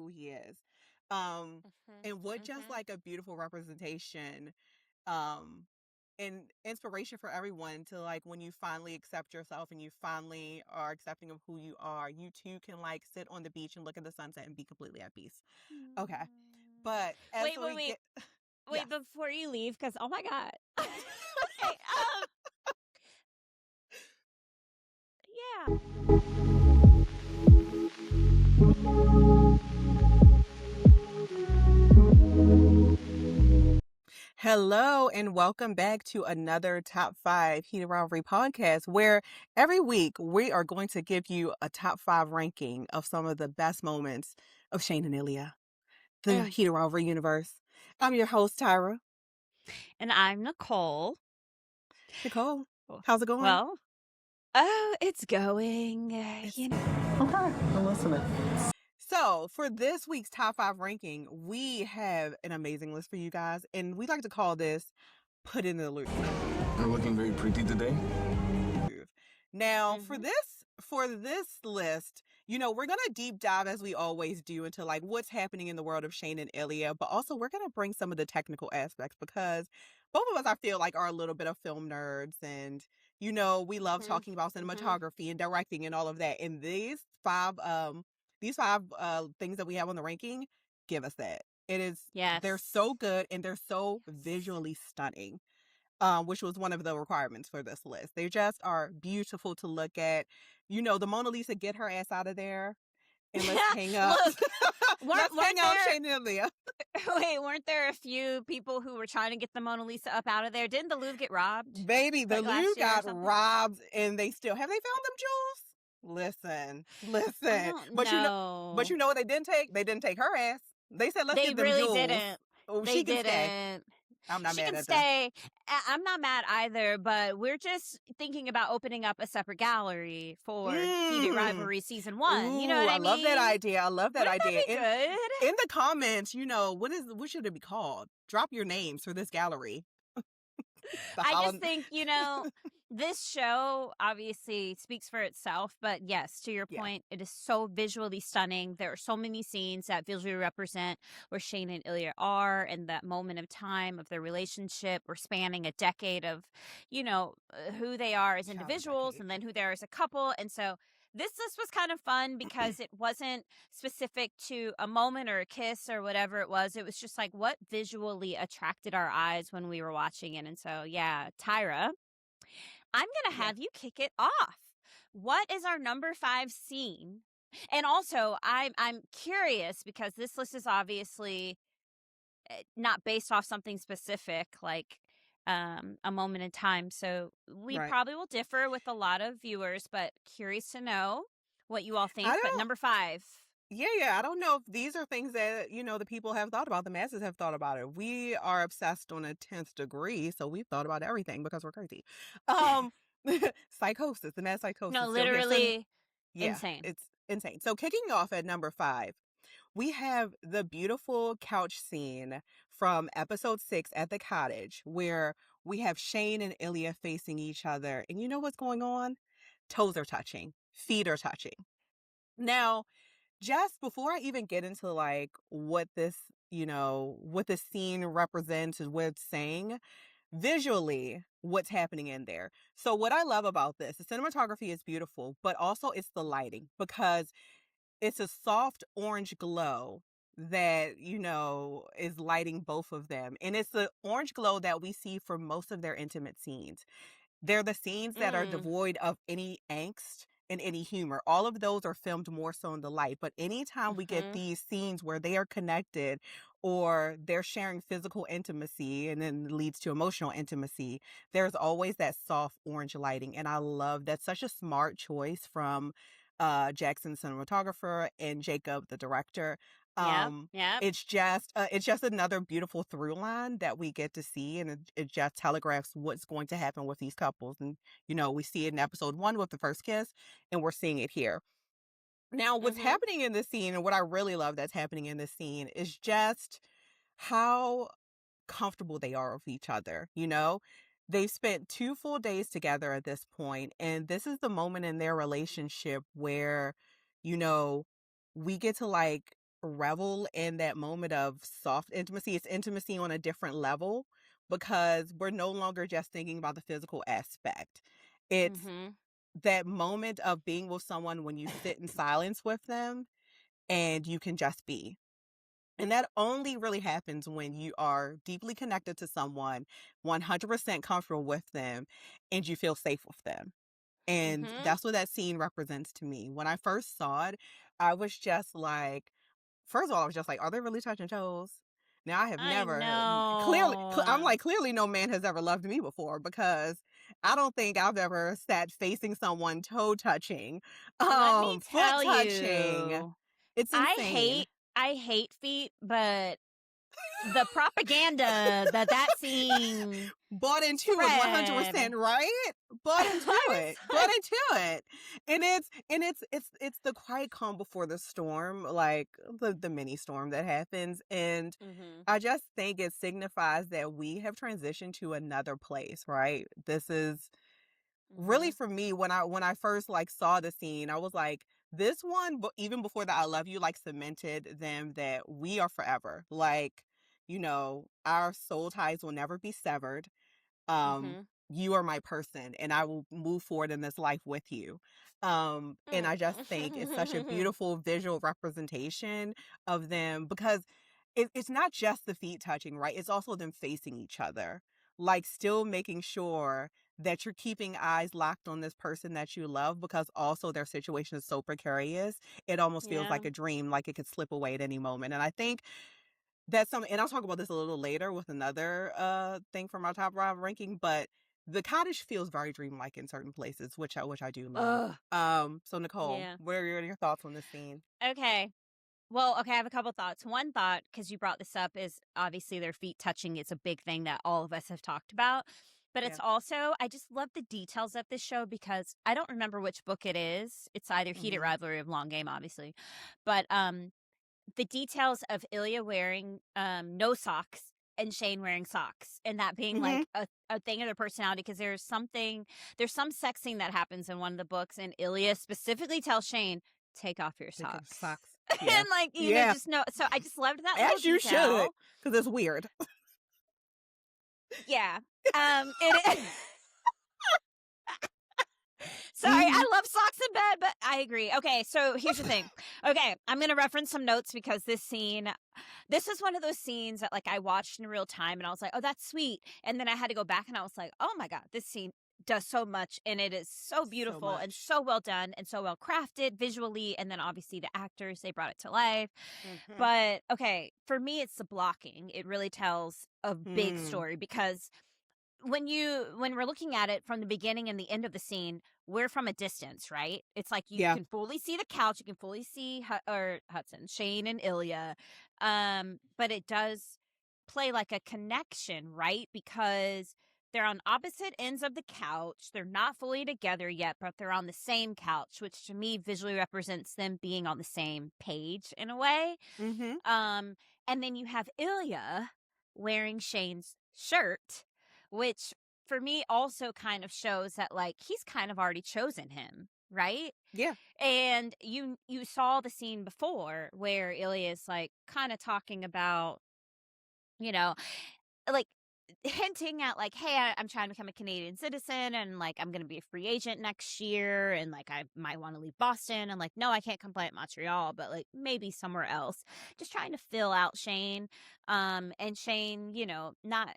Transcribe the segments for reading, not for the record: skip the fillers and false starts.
who he is. Um, and what just Mm-hmm. like a beautiful representation, um, and inspiration for everyone to like when you finally accept yourself and you finally are accepting of who you are, you too can like sit on the beach and look at the sunset and be completely at peace. Okay. But as Wait, wait, we wait, get, wait! yes. Before you leave, because oh my god. Okay. Yeah. Hello, and welcome back to another Top 5 Heated Rivalry podcast, where every week we are going to give you a top 5 ranking of some of the best moments of Shane and Ilya, the Mm. Heated Rivalry universe. I'm your host, Tyra. And I'm Nicole. Nicole, Oh, how's it going? well, oh, it's going. It's Okay, I'm listening. So, for this week's top 5 ranking, we have an amazing list for you guys, and we like to call this Put in the Loop. You're looking very pretty today. Now, Mm-hmm. for this list, we're gonna deep dive as we always do into like what's happening in the world of Shane and Ilya, but also we're gonna bring some of the technical aspects because both of us I feel like are a little bit of film nerds and we love Mm-hmm. talking about Mm-hmm. cinematography and directing and all of that. And these five things that we have on the ranking give us that. They're Yes. so good and they're so visually stunning, which was one of the requirements for this list. They just are beautiful to look at. The Mona Lisa, get her ass out of there and let's hang up. Look, Let's hang weren't out there? Shane and Ilya. Wait, weren't there a few people who were trying to get the Mona Lisa up out of there? Didn't the Louvre get robbed Baby, the like Louvre last year or got something? robbed and they still have they found them jewels? I Listen. don't But know. you know what they didn't take? They didn't take her ass. They said, let's They get them really jewels. didn't. Oh, They she can stay. didn't. I'm not She mad can at them. stay. I'm not mad either, but we're just thinking about opening up a separate gallery for Heated Mm. Rivalry Season 1. You know Ooh, what I I love that mean? idea. I love that Wouldn't idea. that be good? In the comments, what should it be called? Drop your names for this gallery. The I just Holland. think, this show obviously speaks for itself, but yes, to your Yeah. point, it is so visually stunning. There are so many scenes that visually represent where Shane and Ilya are and that moment of time of their relationship. We're spanning a decade of, who they are as Child, a individuals decade. and then who they are as a couple. And so this list was kind of fun because it wasn't specific to a moment or a kiss or whatever it was. It was just like what visually attracted our eyes when we were watching it. And so, yeah, Tyra, I'm going to Yeah. have you kick it off. What is our number 5 scene? And also, I'm curious because this list is obviously not based off something specific like a moment in time. So we Right. probably will differ with a lot of viewers, but curious to know what you all I think. But don't. number 5. Yeah. I don't know if these are things that the people have thought about. The masses have thought about it. We are obsessed on a 10th degree, so we've thought about everything because we're crazy. Um, psychosis, the mass No, psychosis. So here's some. literally Yeah, insane. it's insane. So kicking off at number 5. We have the beautiful couch scene from episode 6 at the cottage where we have Shane and Ilya facing each other. And you know what's going on? Toes are touching, feet are touching. Now, just before I even get into like what this scene represents and what it's saying, visually, what's happening in there. So what I love about this, the cinematography is beautiful, but also it's the lighting because it's a soft orange glow that, is lighting both of them. And it's the orange glow that we see for most of their intimate scenes. They're the scenes that are Mm. devoid of any angst and any humor. All of those are filmed more so in the light. But anytime we get Hmm. these scenes where they are connected or they're sharing physical intimacy and then leads to emotional intimacy, there's always that soft orange lighting. And I love that's such a smart choice from Jackson, cinematographer, and Jacob, the director. Yep. Um, Yep. it's just another beautiful through line that we get to see, and it just telegraphs what's going to happen with these couples. And we see it in episode 1 with the first kiss, and we're seeing it here. Now, what's Hmm. happening in this scene, and what I really love that's happening in this scene, is just how comfortable they are with each other. They've spent 2 full days together at this point, and this is the moment in their relationship where, you know, we get to like revel in that moment of soft intimacy. It's intimacy on a different level because we're no longer just thinking about the physical aspect. It's Mm-hmm. that moment of being with someone when you sit in silence with them and you can just be. And that only really happens when you are deeply connected to someone, 100% comfortable with them, and you feel safe with them. And Mm-hmm. that's what that scene represents to me. When I first saw it, I was just like, first of all, I was just like, are they really touching toes? Now I have I never I'm know. like, clearly no man has ever loved me before because I don't think I've ever sat facing someone toe touching, Let me foot tell touching. you, It's I insane. hate I hate feet, but the propaganda that scene Bought into it spread, 100%, right? Bought into I it. was Bought like, into it. And it's the quiet calm before the storm, like the mini storm that happens. And mm-hmm, I just think it signifies that we have transitioned to another place, right? This is mm-hmm, really for me when I first like saw the scene, I was like, this one, but even before that, I love you, like cemented them that we are forever. Like, our soul ties will never be severed. um mm-hmm. you are my person and I will move forward in this life with you. And I just think it's such a beautiful visual representation of them because it's not just the feet touching, right? It's also them facing each other, like still making sure that you're keeping eyes locked on this person that you love because also their situation is so precarious. It almost feels Yeah. like a dream, like it could slip away at any moment. And I think that's something, and I'll talk about this a little later with another thing from our top five ranking, but the cottage feels very dreamlike in certain places, which I do love. Ugh. So Nicole, Yeah. what are your thoughts on this scene? Okay. Well, okay, I have a couple thoughts. One thought, because you brought this up, is obviously their feet touching. It's a big thing that all of us have talked about. But Yeah. it's also, I just love the details of this show because I don't remember which book it is. It's either Heated Hmm. Rivalry of Long Game, obviously. But the details of Ilya wearing no socks and Shane wearing socks and that being Hmm. like a thing of their personality because there's some sex scene that happens in one of the books and Ilya specifically tells Shane, take off your Take off socks. socks. Yeah. And like, Yeah. just no. So I just loved that little As you should, detail. because it's weird. Yeah. It Sorry, Hmm. I love socks in bed, but I agree. Okay, so here's the thing. Okay, I'm going to reference some notes because this is one of those scenes that like I watched in real time and I was like, "Oh, that's sweet." And then I had to go back and I was like, "Oh my god, this scene does so much and it is so So beautiful and much. so well done and so well crafted visually and then obviously the actors they brought it to life." Hmm. But okay, for me it's the blocking. It really tells a big Mm. story because when we're looking at it from the beginning and the end of the scene, we're from a distance, right? It's like you Yeah. can fully see the couch, you can fully see Hudson, Shane and Ilya, but it does play like a connection, right? Because they're on opposite ends of the couch. They're not fully together yet, but they're on the same couch, which to me visually represents them being on the same page in a way. Hmm. Um, and then you have Ilya wearing Shane's shirt, which for me also kind of shows that like he's kind of already chosen him, right? Yeah. And you saw the scene before where Ilya is like kind of talking about, you know, like hinting at like, hey, I'm trying to become a Canadian citizen and like I'm gonna be a free agent next year and like I might want to leave Boston and like no, I can't come play at Montreal, but like maybe somewhere else. Just trying to fill out Shane. And Shane, not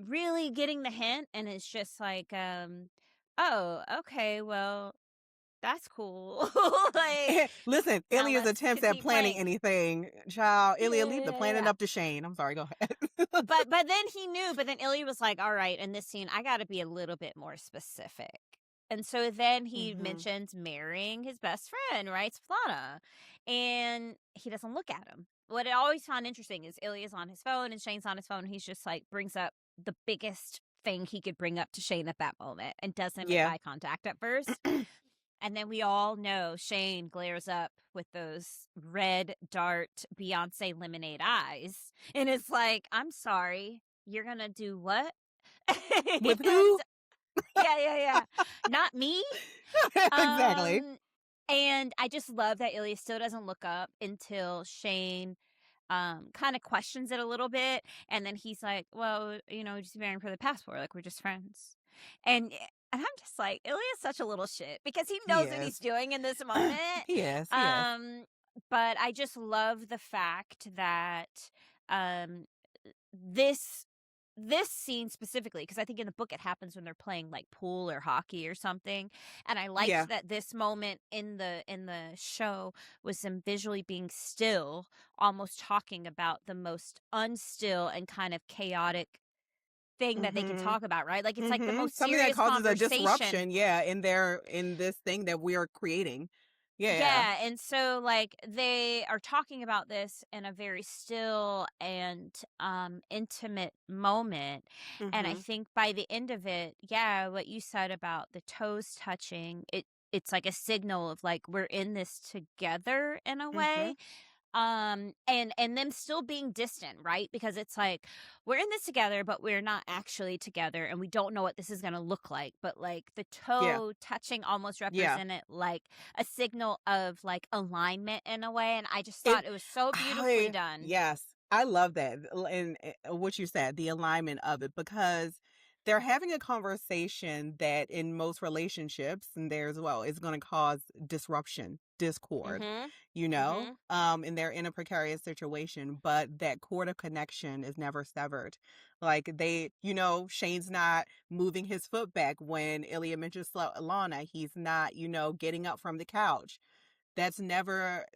really getting the hint and it's just like, oh, okay, well, that's cool. Like, Listen, now Ilya's let's attempts at continue planning playing. anything. Child, Ilya, leave the planning Yeah. up to Shane. I'm sorry, go ahead. But then he knew, but then Ilya was like, all right, in this scene, I got to be a little bit more specific. And so then he Hmm. mentions marrying his best friend, right? Svetlana. And he doesn't look at him. What I always found interesting is Ilya's on his phone and Shane's on his phone. And he's just like, brings up the biggest thing he could bring up to Shane at that moment and doesn't make Yeah. eye contact at first. And then we all know Shane glares up with those red dart Beyonce lemonade eyes. And it's like, I'm sorry, you're going to do what? With And who? yeah. Not me. Exactly. Um, and I just love that Ilya still doesn't look up until Shane kind of questions it a little bit, and then he's like, well, just marrying for the passport, like we're just friends. And I'm just like, Ilya's such a little shit because he He knows what is. he's doing in this moment. He is. But I just love the fact that um this scene specifically, because I think in the book it happens when they're playing like pool or hockey or something, and I Yeah. liked that this moment in the show was them visually being still, almost talking about the most unstill and kind of chaotic thing that they can talk about, right? Like it's like the most Something that serious causes a conversation. disruption, in this thing that we are creating. Yeah. Yeah, and so like they are talking about this in a very still and intimate moment. And I Mhm. think by the end of it, yeah, what you said about the toes touching, it's like a signal of like we're in this together in a way. Mhm. And them still being distant, right? Because it's like we're in this together but we're not actually together, and we don't know what this is going to look like, but like the Yeah. toe touching almost Yeah. represented like a signal of like alignment in a way, and I just It thought it was so beautifully I done. yes, I love that, and what you said, the alignment of it, because they're having a conversation that in most relationships, and there as well, is gonna cause disruption, discord, Mhm. Mhm. and they're in a precarious situation, but that cord of connection is never severed. Like, Shane's not moving his foot back when Ilya mentions Lana, he's not, getting up from the couch. That's never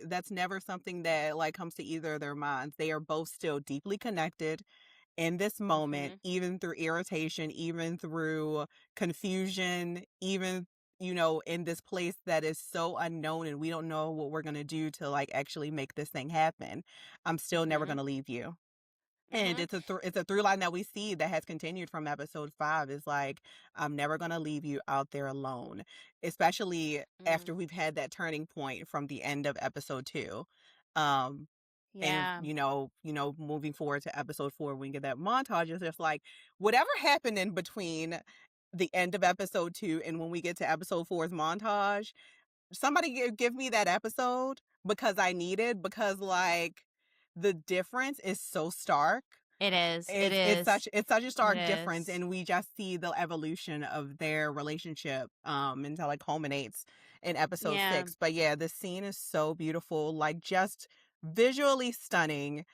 something that like comes to either of their minds. They are both still deeply connected in this moment, Mhm. even through irritation, even through confusion, even in this place that is so unknown and we don't know what we're going to do to like actually make this thing happen. I'm still never going Mhm. to leave you. And Mhm. it's a through line that we see that has continued from episode 5 is like, I'm never gonna leave you out there alone. Especially after Mm. we've had that turning point from the end of episode 2. Um and Yeah. moving forward to episode 4, we get that montage. It's just like whatever happened in between the end of episode 2 and when we get to episode 4's montage, somebody give me that episode because I need it, because like the difference is so stark. It is. It It's is. such a It stark difference, is. and we just see the evolution of their relationship until it culminates in episode Yeah. 6. But yeah, the scene is so beautiful, like just visually stunning,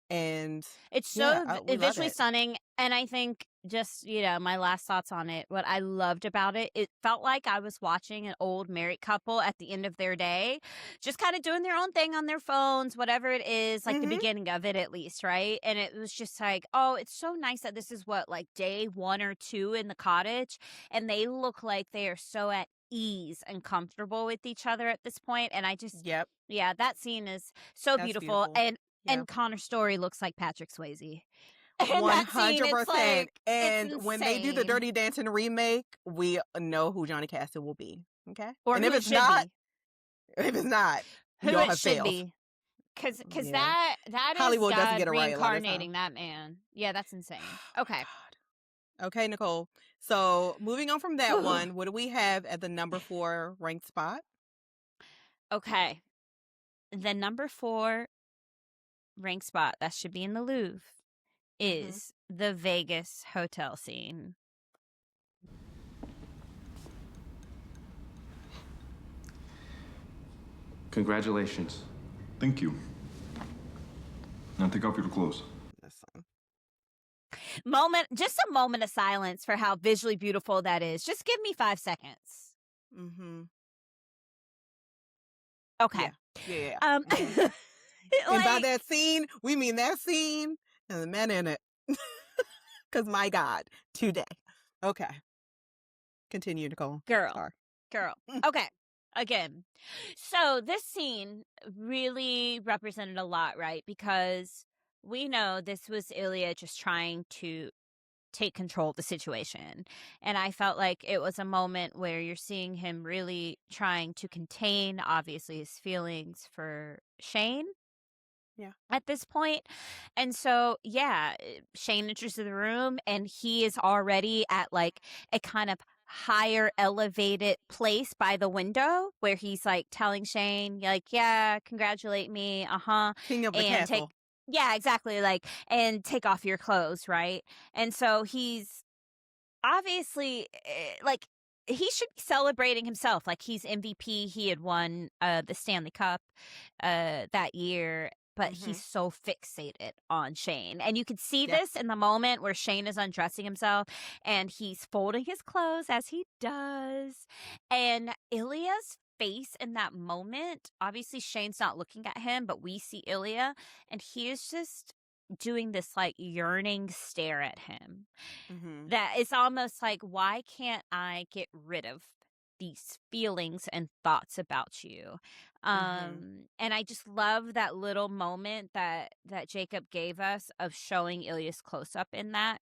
and It's yeah, so we love visually it. stunning, and I think just, my last thoughts on it, what I loved about it, it felt like I was watching an old married couple at the end of their day, just kind of doing their own thing on their phones, whatever it is, like the Mhm. beginning of it at least, right? And it was just like, oh, it's so nice that this is what, like day 1 or 2 in the cottage, and they look like they are so at ease and comfortable with each other at this point, and I just, Yep, yeah, that scene is so that's beautiful. beautiful. And Yep. Connor's story looks like Patrick Swayze. In that scene, it's 100%. like, it's And when they do the insane. Dirty Dancing remake, we know who Johnny Castle will be. Okay? Or And who if it it's should not, be. Who y'all it have should failed. be. Cause Yeah. that is Hollywood doesn't God get it right a lot of the reincarnating time. that man. Yeah, that's insane. Oh my Okay. God. Okay, Nicole. So moving on from that Whew. one, what do we have at the number 4 ranked spot? Okay. The number 4 rank spot that should be in the Louvre Hmm. is the Vegas hotel scene. Congratulations. Thank you. Now take off your clothes. Listen. Just a moment of silence for how visually beautiful that is. Just give me 5 seconds. Mm-hmm. Okay. Yeah. Mhm. And by Like, that scene, we mean that scene and the men in it. Because my God, today. Okay. Continue, Nicole. girl. Sorry. Okay. Again. So this scene really represented a lot, right? Because we know this was Ilya just trying to take control of the situation. And I felt like it was a moment where you're seeing him really trying to contain, obviously, his feelings for Shane Yeah. at this point. And so, yeah, Shane enters the room and he is already at like a kind of higher elevated place by the window where he's like telling Shane, like, yeah, congratulate me, King of the and take castle. Yeah, exactly. Like, and take off your clothes, right? And so he's obviously like he should be celebrating himself. Like he's MVP. He had won the Stanley Cup that year, but he's Mhm. so fixated on Shane. And you can see Yeah. this in the moment where Shane is undressing himself and he's folding his clothes as he does. And Ilya's face in that moment, obviously Shane's not looking at him, but we see Ilya and he is just doing this like yearning stare at him Mhm. that it's almost like, why can't I get rid of these feelings and thoughts about you? Mhm. And I just love that little moment that Jacob gave us of showing Ilya's close up in that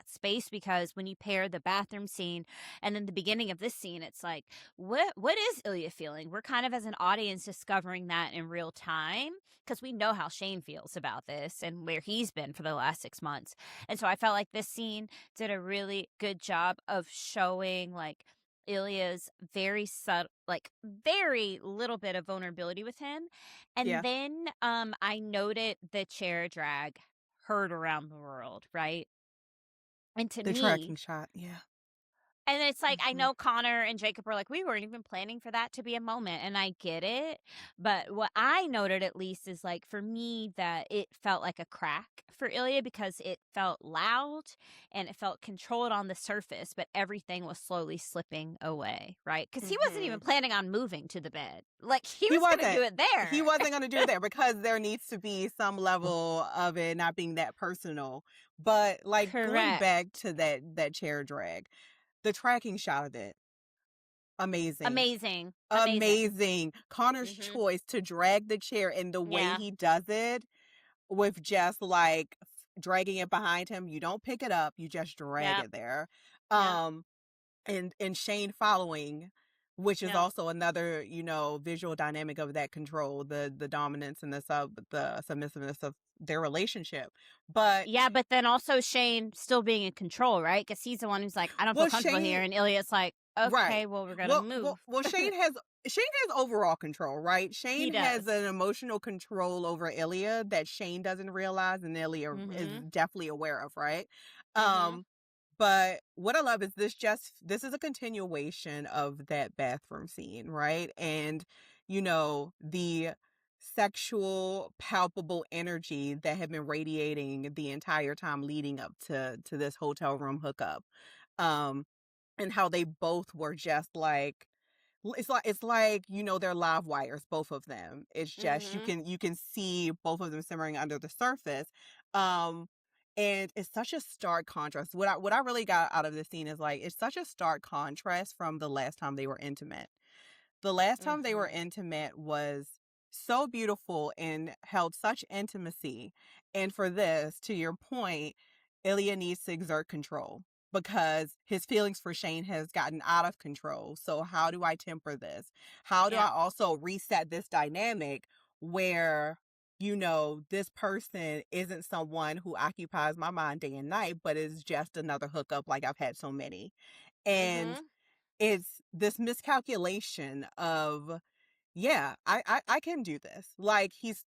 space, because when you pair the bathroom scene and then the beginning of this scene, it's like, what is Ilya feeling? We're kind of as an audience discovering that in real time, because we know how Shane feels about this and where he's been for the last 6 months. And so I felt like this scene did a really good job of showing like Ilya's very subtle, like very little bit of vulnerability with him. And Yeah. then I noted the chair drag heard around the world, right? And to The me, tracking shot. Yeah. and it's like, I Mhm. know Connor and Jacob were like, we weren't even planning for that to be a moment. And I get it. But what I noted at least is like, for me, that it felt like a crack for Ilya because it felt loud and it felt controlled on the surface, but everything was slowly slipping away, right? Because he wasn't even Mhm. planning on moving to the bed. Like, he He was going to do wasn't. it He there. wasn't gonna do it there because there needs to be some level of it not being that personal. But like going Correct. back to that chair drag, the tracking shot of it, amazing. Amazing. Amazing. Amazing. Connor's Mm-hmm. choice to drag the chair and the way Yeah. he does it with just like dragging it behind him. You don't pick it up, you just drag Yep. it there. Yep. Um and Shane following, which is Yep. also another, visual dynamic of that control, the dominance and the submissiveness of their relationship. But Yeah, but then also Shane still being in control, right? Because he's the one who's like, I don't feel well, comfortable here. Shane, And Ilya's like, okay, right. well, we're going to Well, well, move. well, Shane has overall control, right? He Shane has does. an emotional control over Ilya that Shane doesn't realize and Ilya is Mm-hmm. definitely aware of, right? Mm-hmm. Um, But what I love is this is a continuation of that bathroom scene, right? And the sexual palpable energy that had been radiating the entire time leading up to this hotel room hookup. Um and how they both were just like it's like they're live wires, both of them. It's just you Mm-hmm. can you can see both of them simmering under the surface. Um and it's such a stark contrast. What I really got out of this scene is like it's such a stark contrast from the last time they were intimate. The last time they were Mm-hmm. intimate was so beautiful and held such intimacy. And for this, to your point, Ilya needs to exert control because his feelings for Shane has gotten out of control. So how do I temper this? How do I Yeah. also reset this dynamic where this person isn't someone who occupies my mind day and night, but is just another hookup like I've had so many. And Mm-hmm. it's this miscalculation of, yeah, I can do this. Like he's,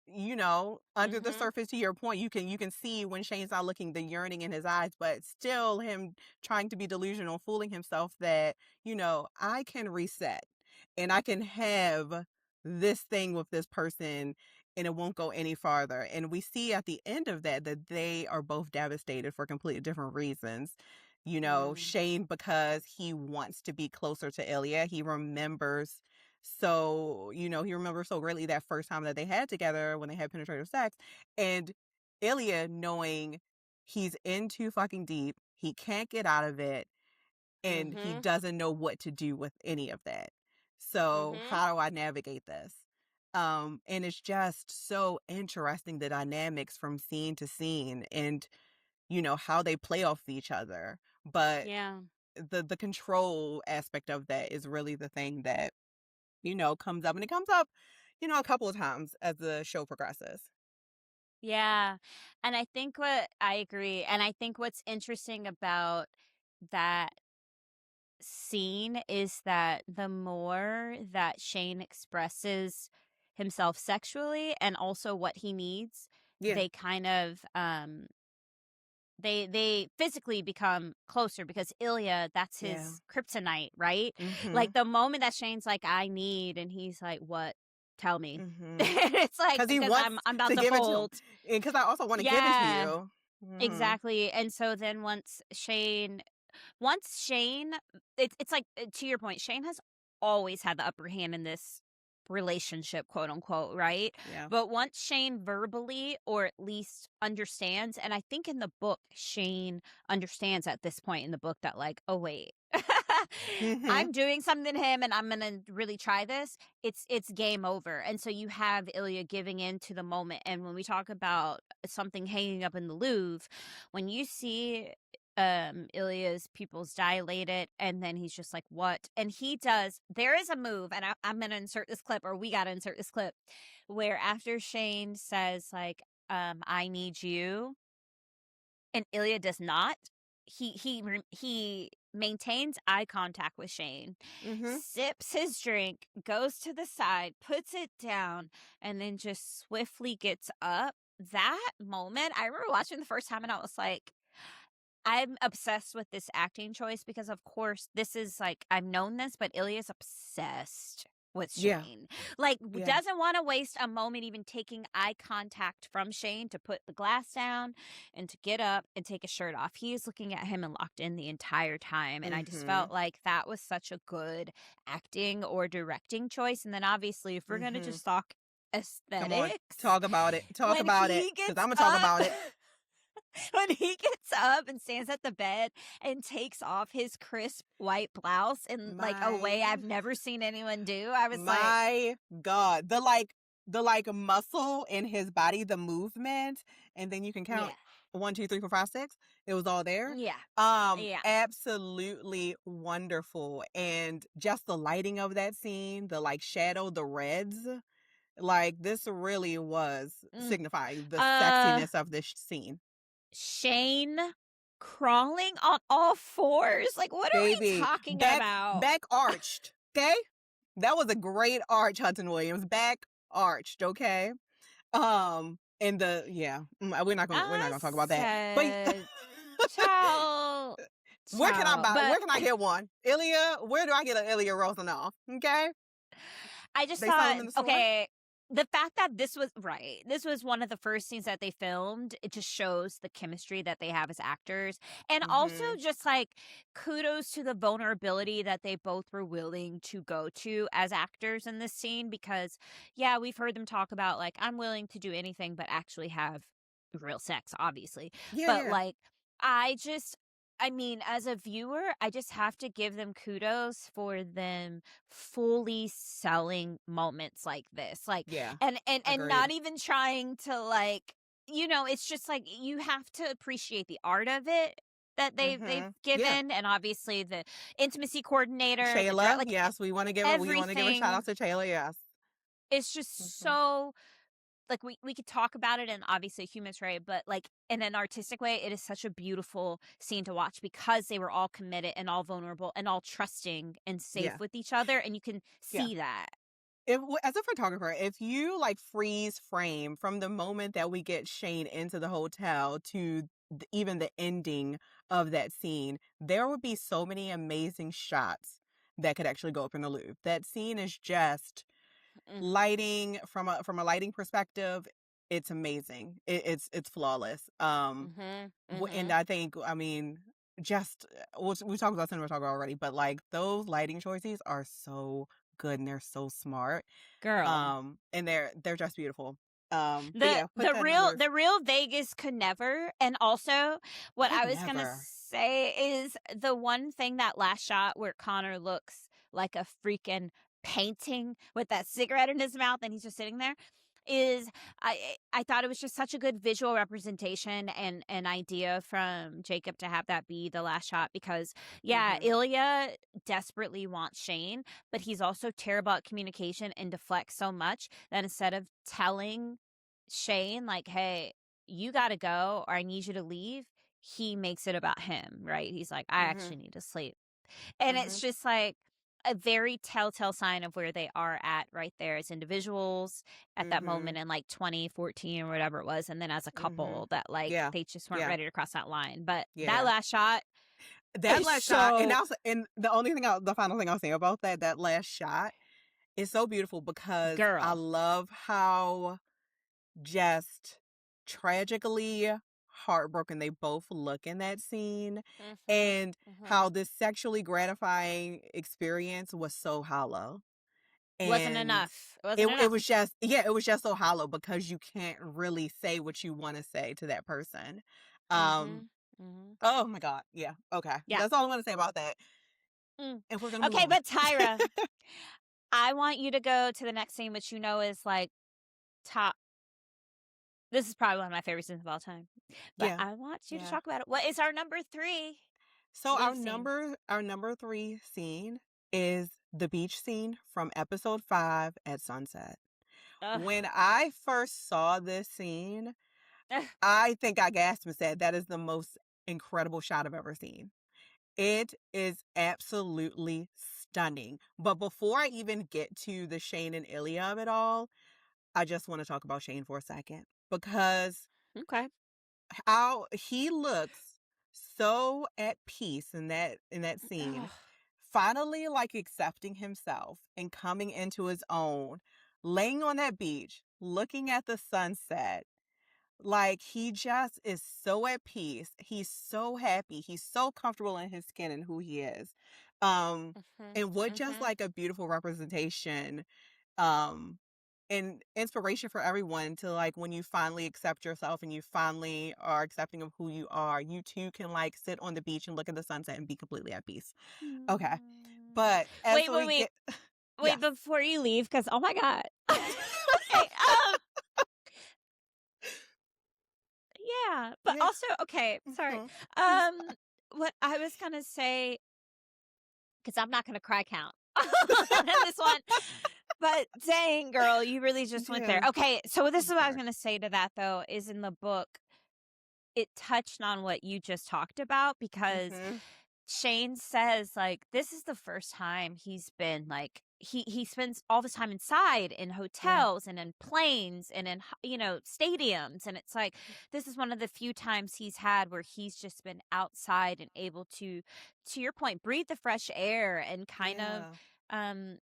under the Mm-hmm. surface, to your point, you can see when Shane's not looking, the yearning in his eyes, but still him trying to be delusional, fooling himself that, I can reset and I can have this thing with this person and it won't go any farther. And we see at the end of that they are both devastated for completely different reasons. Mm-hmm. Shane, because he wants to be closer to Ilya. He remembers so greatly that first time that they had together when they had penetrative sex. And Ilya, knowing he's in too fucking deep, he can't get out of it, and he Mm-hmm. doesn't know what to do with any of that. So Mm-hmm. how do I navigate this? And it's just so interesting, the dynamics from scene to scene and how they play off each other. But Yeah. the control aspect of that is really the thing that comes up, and it comes up a couple of times as the show progresses. Yeah. And I think what I agree. And I think what's interesting about that scene is that the more that Shane expresses himself sexually and also what he needs, Yeah. they kind of they physically become closer because Ilya, that's Yeah. his kryptonite, right? Mm-hmm. Like the moment that Shane's like, I need, and he's like, what? Tell me. Mm-hmm. It's like, Because he because wants I'm about to to give it to him. fold. And because I also want to give it to Yeah, you. Mm-hmm. exactly. And so then once Shane, it's like, to your point, Shane has always had the upper hand in this relationship, quote unquote, right? Yeah. But once Shane verbally or at least understands, and I think in the book, Shane understands at this point in the book that, like, oh, wait. Mm-hmm. I'm doing something to him and I'm gonna really try this. It's game over. And so you have Ilya giving in to the moment. And when we talk about something hanging up in the Louvre, when you see Ilya's pupils dilated and then he's just like, what? And there is a move, and I'm gonna insert this clip, or we gotta insert this clip, where after Shane says, like, I need you, and Ilya does not, he maintains eye contact with Shane, Mm-hmm. sips his drink, goes to the side, puts it down, and then just swiftly gets up. That moment, I remember watching the first time and I was like, I'm obsessed with this acting choice because, of course, this is like, I've known this, but Ilya's obsessed with Yeah. Shane. Like, Yeah. doesn't want to waste a moment even taking eye contact from Shane to put the glass down and to get up and take his shirt off. He is looking at him and locked in the entire time. And I just Mm-hmm. felt like that was such a good acting or directing choice. And then obviously, if we're going to Mm-hmm. just talk Come on. aesthetics, Talk about it. Talk when about it. he Because gets I'm going to talk up, about it. when he gets up and stands at the bed and takes off his crisp white blouse in like a way I've never seen anyone do, I was like, My God. The muscle in his body, the movement, and then you can count yeah, 1, 2, 3, 4, 5, 6. It was all there. yeah, yeah. Absolutely wonderful. And just the lighting of that scene, the like shadow, the reds, like this really was signifying the sexiness of this scene. Shane crawling on all fours. Like, what are we Baby, talking back about? arched. Okay, that was a great arch, Hudson Williams. Back arched. Okay. And we're not gonna talk about that. But Child, where can I but get one? Ilya, where do I get an Ilya Rosanov? Okay. I just They sell thought, them in the store? okay, the fact that this was one of the first scenes that they filmed, it just shows the chemistry that they have as actors. And also Mm-hmm. just like kudos to the vulnerability that they both were willing to go to as actors in this scene, because yeah, we've heard them talk about like, I'm willing to do anything but actually have real sex, obviously. Yeah, But yeah. like, I mean, as a viewer, I just have to give them kudos for them fully selling moments like this. Like, Yeah. and Agreed. not even trying to like, it's just like, you have to appreciate the art of it that they've Yeah. given, and obviously the intimacy coordinator, Shayla, like yes, we want to give a shout out everything. to Shayla, yes. It's just so, like, we could talk about it in obviously a human way, but like in an artistic way, it is such a beautiful scene to watch because they were all committed and all vulnerable and all trusting and safe Yeah. with each other, and you can Yeah. see that. As a photographer, if you like freeze frame from the moment that we get Shane into the hotel to even the ending of that scene, there would be so many amazing shots that could actually go up in the Louvre. That scene is just lighting from a lighting perspective. It's amazing. It's flawless. And I think, I mean, just we talked about cinematography already, but like those lighting choices are so good and they're so smart. Girl. And they're just beautiful. But The yeah, put the that in the real Louvre. the real Vegas could never. And also what I Could was gonna never. say is the one thing, that last shot where Connor looks like a freaking painting with that cigarette in his mouth and he's just sitting there, is I thought it was just such a good visual representation and an idea from Jacob to have that be the last shot, because Ilya desperately wants Shane, but he's also terrible at communication and deflects so much that instead of telling Shane like, hey, you gotta go or I need you to leave, he makes it about him, right? He's like, I actually need to sleep. And it's just like, a very telltale sign of where they are at right there as individuals at that moment in like 2014 or whatever it was, and then as a couple that like Yeah. they just weren't Yeah. ready to cross that line. But that Yeah. last shot That is last shot, and so also, and the final thing I'll say about that last shot is so beautiful because I girl. love how just tragically heartbroken they both look in that scene, and how this sexually gratifying experience was so hollow. Wasn't And enough. It wasn't it enough. was just, it was just so hollow because you can't really say what you want to say to that person. Um oh my god, yeah, okay, Yeah. that's all I'm gonna say about that, Mm. and we're gonna move Okay, on. but Tyra, I want you to go to the next scene, which you know is like top. This is probably one of my favorite scenes of all time. But Yeah, I want you to yeah. talk about it. What is our number 3 So Louvre scene? our number 3 scene is the beach scene from episode 5 at sunset. Ugh. When I first saw this scene, Ugh. I think I gasped and said, "That is the most incredible shot I've ever seen." It is absolutely stunning. But before I even get to the Shane and Ilya of it all, I just want to talk about Shane for a second because Okay. how he looks so at peace in that Ugh. scene, finally like accepting himself and coming into his own, laying on that beach, looking at the sunset. Like, he just is so at peace. He's so happy. He's so comfortable in his skin and who he is. Um, and what just like a beautiful representation, um, and inspiration for everyone to like when you finally accept yourself and you finally are accepting of who you are, you too can like sit on the beach and look at the sunset and be completely at peace. Okay. But as Wait, wait, we wait. get Wait, yes. before you leave, because oh my God. Okay. Yeah. But Yeah. also, okay, sorry. Mhm. Um, what I was gonna say, because I'm not gonna cry count in this one. But dang, girl, you really just went there. Yeah. Okay, so this I'm is what I was sorry. gonna say to that though, is in the book, it touched on what you just talked about because Mhm. Shane says like this is the first time he's been like he spends all the time inside in Yeah. hotels and in planes and in stadiums, and it's like this is one of the few times he's had where he's just been outside and able to your point, breathe the fresh air and kind of Yeah. um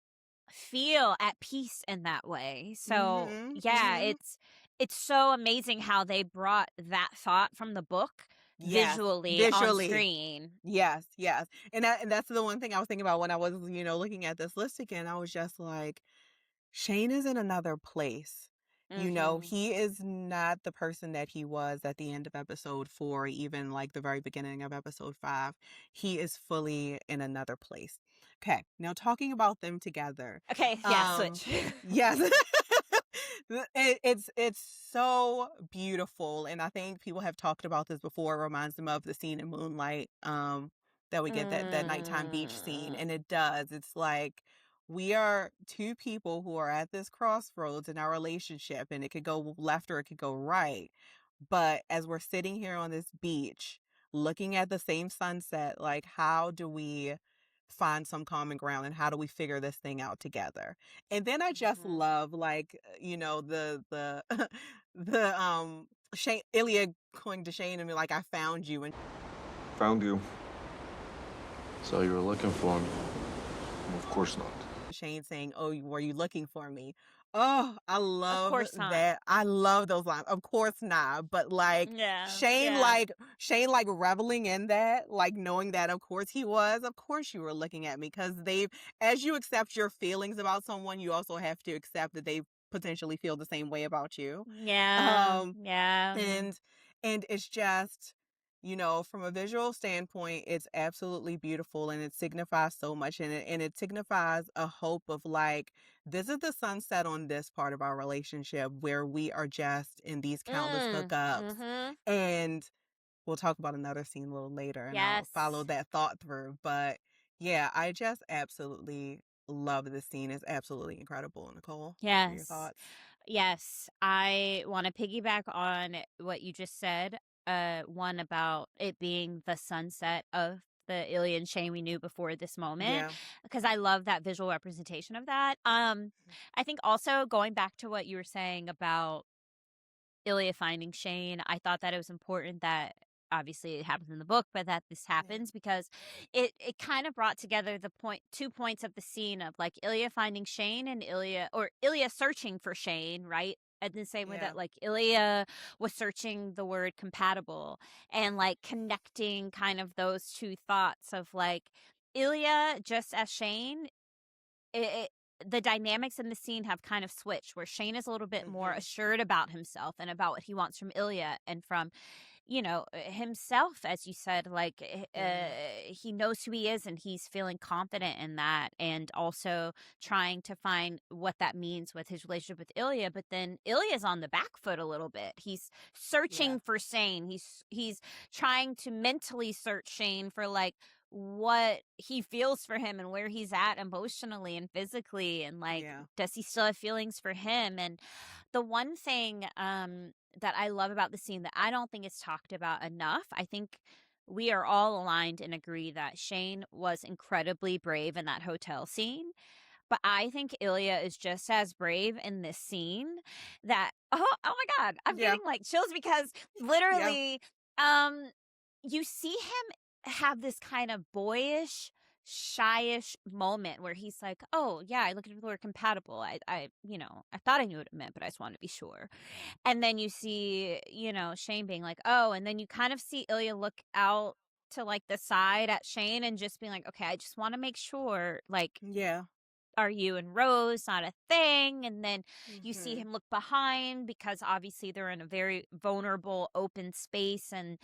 feel at peace in that way. So Mhm. yeah, Mhm. it's so amazing how they brought that thought from the book Yes. visually on Visually. screen. Yes, yes. And that's the one thing I was thinking about when I was, looking at this list again. I was just like, Shane is in another place. Mm-hmm. He is not the person that he was at the end of episode 4, even like the very beginning of episode 5. He is fully in another place. Okay, now talking about them together. Okay, yeah, Um, switch. yes. It's so beautiful, and I think people have talked about this before. It reminds them of the scene in Moonlight, that we get that nighttime beach scene, Mm. and it does. It's like we are two people who are at this crossroads in our relationship, and it could go left or it could go right. But as we're sitting here on this beach, looking at the same sunset, like how do we find some common ground and how do we figure this thing out together? And then I just Mhm. love like, the the Shane Ilya going to Shane and be like, I found you, and Found you. So you were looking for me. Well, of course not. Shane saying, "Oh, were you looking for me?" Oh, I Of love course not. that. I love those lines. Of course not, but like Yeah, Shane, yeah. reveling in that, like knowing that, of course he was. Of course you were looking at me because as you accept your feelings about someone, you also have to accept that they potentially feel the same way about you. Yeah, Um, yeah. and it's just, from a visual standpoint, it's absolutely beautiful and it signifies so much, and it signifies a hope of like, this is the sunset on this part of our relationship where we are just in these countless hookups. Mhm. And we'll talk about another scene a little later and I'll follow Yes. that thought through. But yeah, I just absolutely love this scene. It's absolutely incredible. Nicole, what are your Yes. thoughts? Yes. I want to piggyback on what you just said. One about it being the sunset of the Ilya and Shane we knew before this moment, Yeah. because I love that visual representation of that. I think also going back to what you were saying about Ilya finding Shane, I thought that it was important that obviously it happens in the book, but that this Yeah. happens because it kind of brought together the 2 points of the scene of like Ilya finding Shane and Ilya searching for Shane, right? And the same way Yeah. that like Ilya was searching the word compatible and like connecting kind of those two thoughts of like Ilya just as Shane, it the dynamics in the scene have kind of switched where Shane is a little bit more Mhm. assured about himself and about what he wants from Ilya and from, himself, as you said, like Yeah. he knows who he is and he's feeling confident in that, and also trying to find what that means with his relationship with Ilya. But then Ilya's on the back foot a little bit. He's Yeah. searching for Shane. He's trying to mentally search Shane for like what he feels for him and where he's at emotionally and physically, and like Yeah. does he still have feelings for him. And the one thing that I love about the scene that I don't think is talked about enough, I think we are all aligned and agree that Shane was incredibly brave in that hotel scene. But I think Ilya is just as brave in this scene. That oh my god, I'm Yeah. getting like chills because Yeah. literally you see him have this kind of boyish, shyish moment where he's like, "Oh yeah, I looked at the word compatible. I thought I knew what it meant, but I just wanted to be sure." And then you see, Shane being like, "Oh," and then you kind of see Ilya look out to like the side at Shane and just being like, "Okay, I just want to make sure, like, Yeah. are you and Rose not a thing?" And then you see Mhm. him look behind because obviously they're in a very vulnerable, open space, and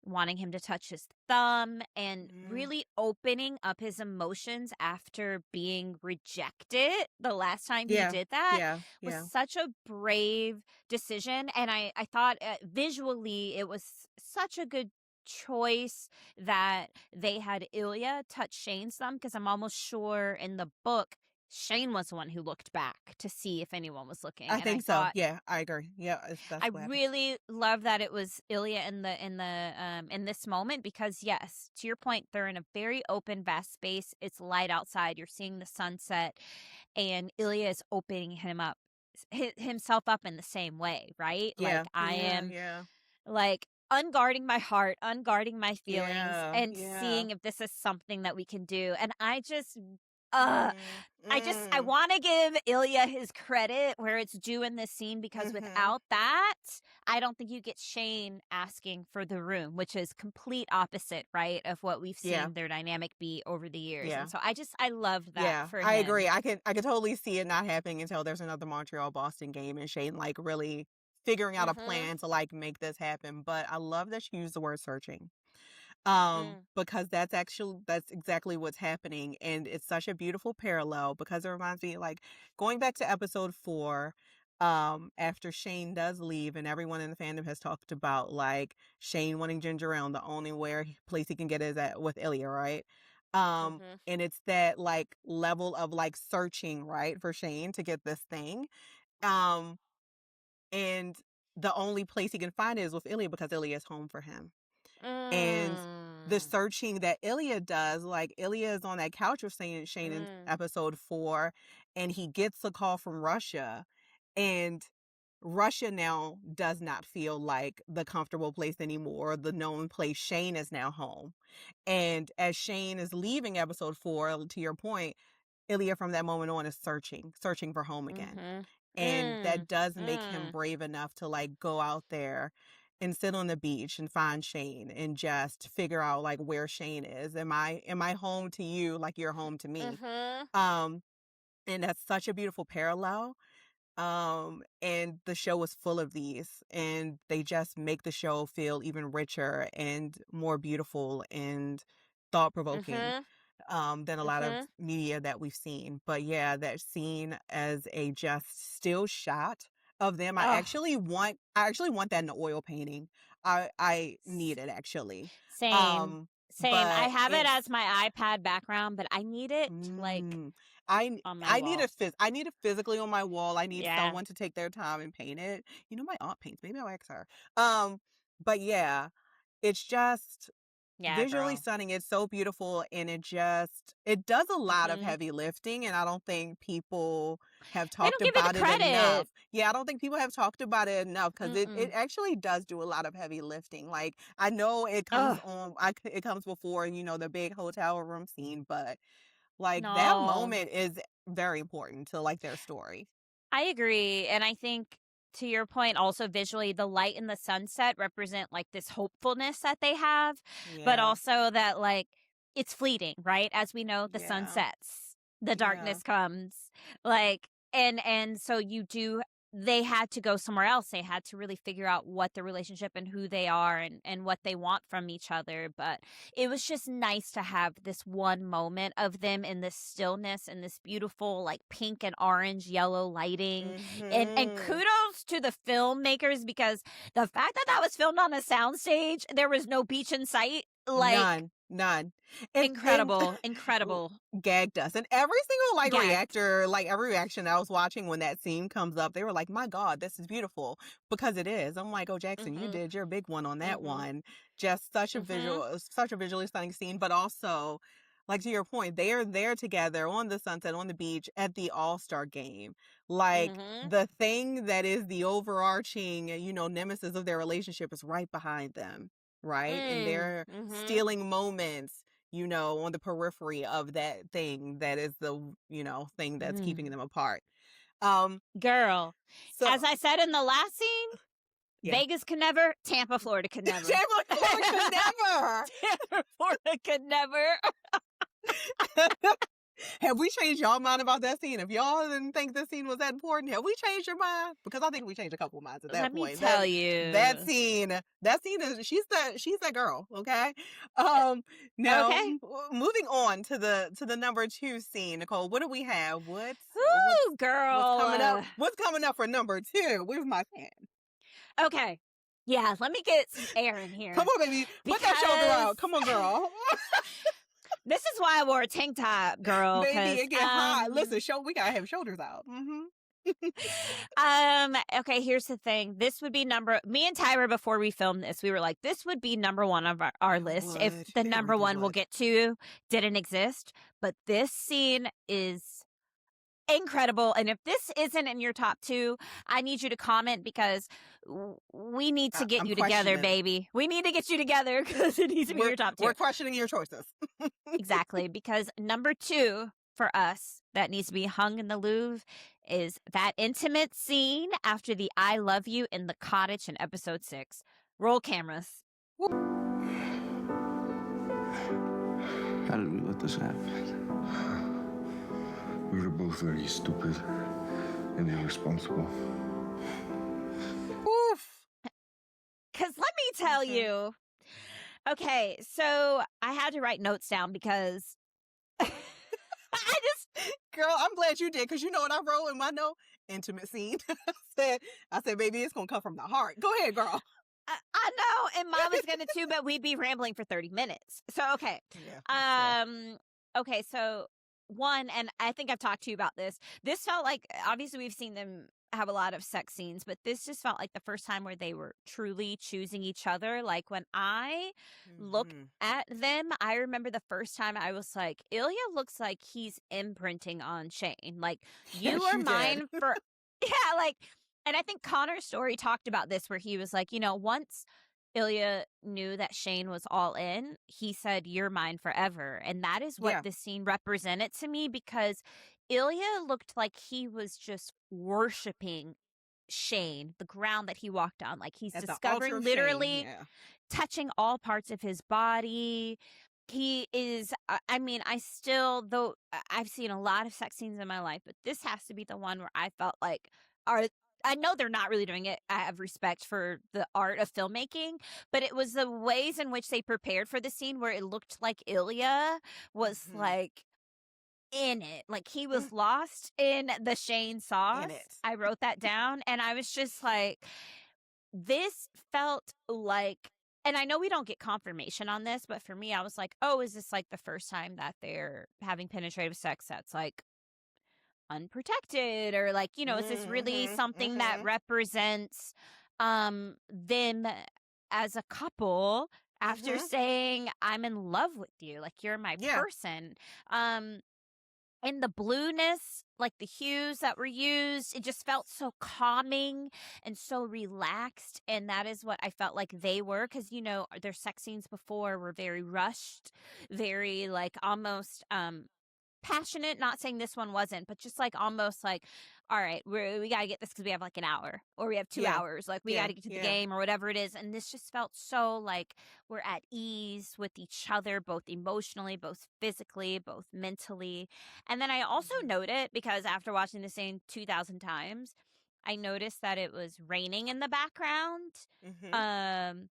wanting him to touch his thumb and Mhm. really opening up his emotions after being rejected the last time he Yeah. did that Yeah. was Yeah. such a brave decision. And I thought visually it was such a good choice that they had Ilya touch Shane's thumb, because I'm almost sure in the book Shane was the one who looked back to see if anyone was looking. I And I think so. thought Yeah, I agree. Yeah, I that's what happened. really love that it was Ilya in this moment, because yes, to your point, they're in a very open, vast space. It's light outside. You're seeing the sunset, and Ilya is opening himself up in the same way, right? Like Yeah. I Yeah. am Yeah. like unguarding my heart, unguarding my feelings, Yeah. and Yeah. seeing if this is something that we can do. And uh Mm. I Mm. want to give Ilya his credit where it's due in this scene, because Mhm. without that, I don't think you get Shane asking for the room, which is complete opposite, right, of what we've Yeah. seen their dynamic be over the years. Yeah. And so I loved that Yeah, for I him. agree. I can totally see it not happening until there's another Montreal Boston game and Shane like really figuring out a Mhm. plan to like make this happen. But I love that you used the word searching. Mm. Because that's exactly what's happening. And it's such a beautiful parallel because it reminds me like going back to episode 4, after Shane does leave and everyone in the fandom has talked about like Shane wanting ginger ale, and the only place he can get is at with Ilya, right? Mhm. And it's that like level of like searching, right, for Shane to get this thing. Um, and the only place he can find it is with Ilya because Ilya is home for him. And the Mm. searching that Ilya does, like Ilya is on that couch with Shane in Mm. episode 4, and he gets a call from Russia, and Russia now does not feel like the comfortable place anymore, the known place. Shane is now home. And as Shane is leaving episode 4, to your point, Ilya from that moment on is searching for home again. Mhm. And that Mm. does make him Mm. brave enough to like go out there and sit on the beach and find Shane and just figure out like where Shane is. Am I home to you like you're home to me? Mhm. Um and that's such a beautiful parallel. And the show is full of these, and they just make the show feel even richer and more beautiful and thought provoking Mhm. than a lot of Mhm. media that we've seen. But yeah, that scene as a just still shot of them, Oh, I actually want that in the oil painting. I need it actually. same. Um, Same. I but have it it's as my iPad background, but I need it like mm, I on my I need wall. I need it physically on my wall. I need Yeah. someone to take their time and paint it. My aunt paints. Maybe I'll ask her. But yeah, it's just Yeah, visually girl. stunning. It's so beautiful, and it does a lot of Mhm. heavy lifting, and I don't think people have They don't talked give it the about it enough. credit. Yeah, I don't think people have talked about it enough because it Mm-mm. actually does do a lot of heavy lifting. Like, I know it comes Ugh, on, it comes before, the big hotel room scene, but like that no. moment is very important to like their story. I agree. And I think to your point, also visually, the light and the sunset represent like this hopefulness that they have, but Yeah, also that like it's fleeting, right? As we know, the sun yeah, sets, the yeah. darkness comes. Like, and so they had to go somewhere else. They had to really figure out what the relationship and who they are and what they want from each other. But it was just nice to have this one moment of them in this stillness and this beautiful like pink and orange yellow lighting. And Hmm. kudos to the filmmakers, because the fact that that was filmed on a soundstage, there was no beach in sight, like None. And incredible. gagged us. And every single Gagged. every reaction I was watching when that scene comes up, they were like, "My God, this is beautiful," because it is. I'm like, "Oh, Jackson, you Mhm. did your big one on that Mhm. one." Just Mhm. such a visually stunning scene, but also, like to your point, they are there together on the sunset on the beach at the All-Star game. Like Mhm. the thing that is the overarching, nemesis of their relationship is right behind them, right? And they're Mhm. stealing moments, on the periphery of that thing that is the, thing that's keeping Mm. them apart. Um, Girl, so as I said in the last scene, yeah. Vegas could never, Tampa, Florida could never. Chamberlain Florida could never. Tampa, Florida could never. Have we changed y'all mind about that scene? If y'all didn't think this scene was that important, have we changed your mind? Because I think we changed a couple of minds at that Let me point. tell That you. scene, is she's that girl, okay? Now Okay. moving on to the number 2 scene, Nicole. What do we have? Whoo, What's girl. coming up? What's coming up for number 2? Where's my pen? Okay. Yeah, let me get some air in Come here, on, baby. Put that shoulder because out. Come on, girl. this is why I wore a tank top, girl, Baby, because it get hot. Listen, we gotta have shoulders out. okay, here's the thing. This would be me and Tyra, before we filmed this, we were like, this would be number one of our It list if would. the It number really one we'll would. get to didn't exist. But this scene is incredible. And if this isn't in your top 2, I need you to comment, because we need to get I'm you together, questioning. baby. We need to get you together because it needs to be in your top 2. We're questioning your choices. Exactly, because number 2 for us that needs to be hung in the Louvre is that intimate scene after the I love you in the cottage in episode 6. Roll cameras. How did we let this happen? We were both very stupid and irresponsible. Oof. Because let me tell Okay. you. Okay, so I had to write notes down because I just, Girl, I'm glad you did, because you know what I wrote in my note? Intimate scene. I said, baby, it's gonna come from the heart. Go ahead, girl. I know, and Mama's gonna too, but we'd be rambling for 30 minutes. So, okay. Yeah, that's true. Okay, so one, and I think I've talked to you about this. This felt like, obviously we've seen them have a lot of sex scenes, but this just felt like the first time where they were truly choosing each other. Like, when I look Mhm. at them, I remember the first time I was like, Ilya looks like he's imprinting on Shane. Like, you Yes, are you did. mine for, yeah, like, and I think Connor's story talked about this, where he was like, once Ilya knew that Shane was all in, he said, "You're mine forever." And that is what Yeah. this scene represented to me, because Ilya looked like he was just worshiping Shane, the ground that he walked on. Like, he's At the altar discovering, of shame. literally Yeah. touching all parts of his body. He is, I mean, I still, though I've seen a lot of sex scenes in my life, but this has to be the one where I felt like, are I know they're not really doing it. I have respect for the art of filmmaking, but it was the ways in which they prepared for the scene where it looked like Ilya was Mhm. like in it. Like, he Mm, was lost in the Shane in sauce. it. I wrote that down, and I was just like, this felt like, and I know we don't get confirmation on this, but for me, I was like, oh, is this like the first time that they're having penetrative sex that's like unprotected, or like, is this really Mhm. something that Mhm. represents them as a couple after saying, I'm in love with you, like you're my Yeah. person. And the blueness, like the hues that were used, it just felt so calming and so relaxed. And that is what I felt like they were. Because, you know, their sex scenes before were very rushed, very like almost passionate. Not saying this one wasn't, but just like almost like, all right, we got to get this because we have like an hour or we have 2 Yeah. hours. Like we got to get to the Yeah. game or whatever it is. And this just felt so like we're at ease with each other, both emotionally, both physically, both mentally. And then I also noted, because after watching the scene 2,000 times, I noticed that it was raining in the background. And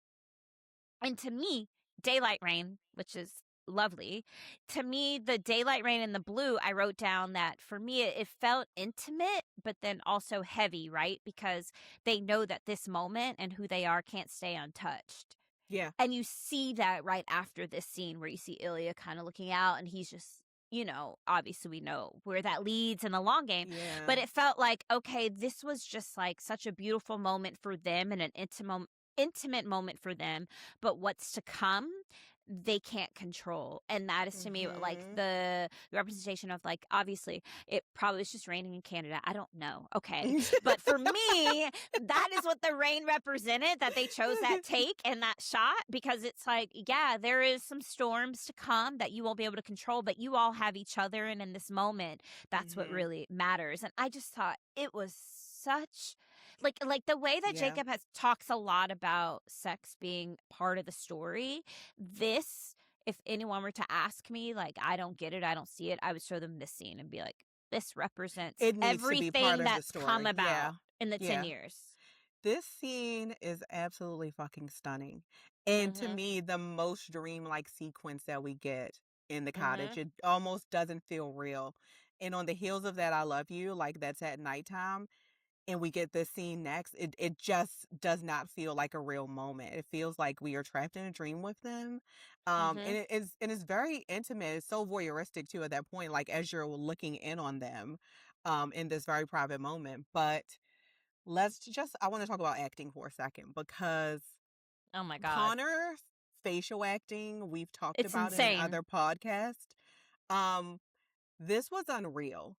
to me, daylight rain, which is lovely. To me, the daylight rain and the blue, I wrote down that for me, it felt intimate, but then also heavy, right? Because they know that this moment and who they are can't stay untouched. Yeah. And you see that right after this scene where you see Ilya kind of looking out and he's just, you know, obviously we know where that leads in the long game. Yeah. But it felt like, okay, this was just like such a beautiful moment for them and an intimate moment for them. But what's to come, they can't control. And that is to me like the representation of like, obviously it probably was just raining in Canada, I don't know, okay, but for me that is what the rain represented, that they chose that take and that shot, because it's like, yeah, there is some storms to come that you won't be able to control, but you all have each other, and in this moment that's what really matters. And I just thought it was such like the way that Jacob talks a lot about sex being part of the story. This, if anyone were to ask me, like, I don't get it, I don't see it, I would show them this scene and be like, this represents It needs to be part everything of the that's come story. about in the 10 years. This scene is absolutely fucking stunning. And to me, the most dreamlike sequence that we get in the cottage, it almost doesn't feel real. And on the heels of that, I love you, like that's at nighttime, and we get this scene next, it just does not feel like a real moment. It feels like we are trapped in a dream with them. And it's very intimate. It's so voyeuristic too at that point, like as you're looking in on them in this very private moment. But I want to talk about acting for a second, because Oh my God. Connor's facial acting, we've talked It's about insane. in other podcasts. This was unreal.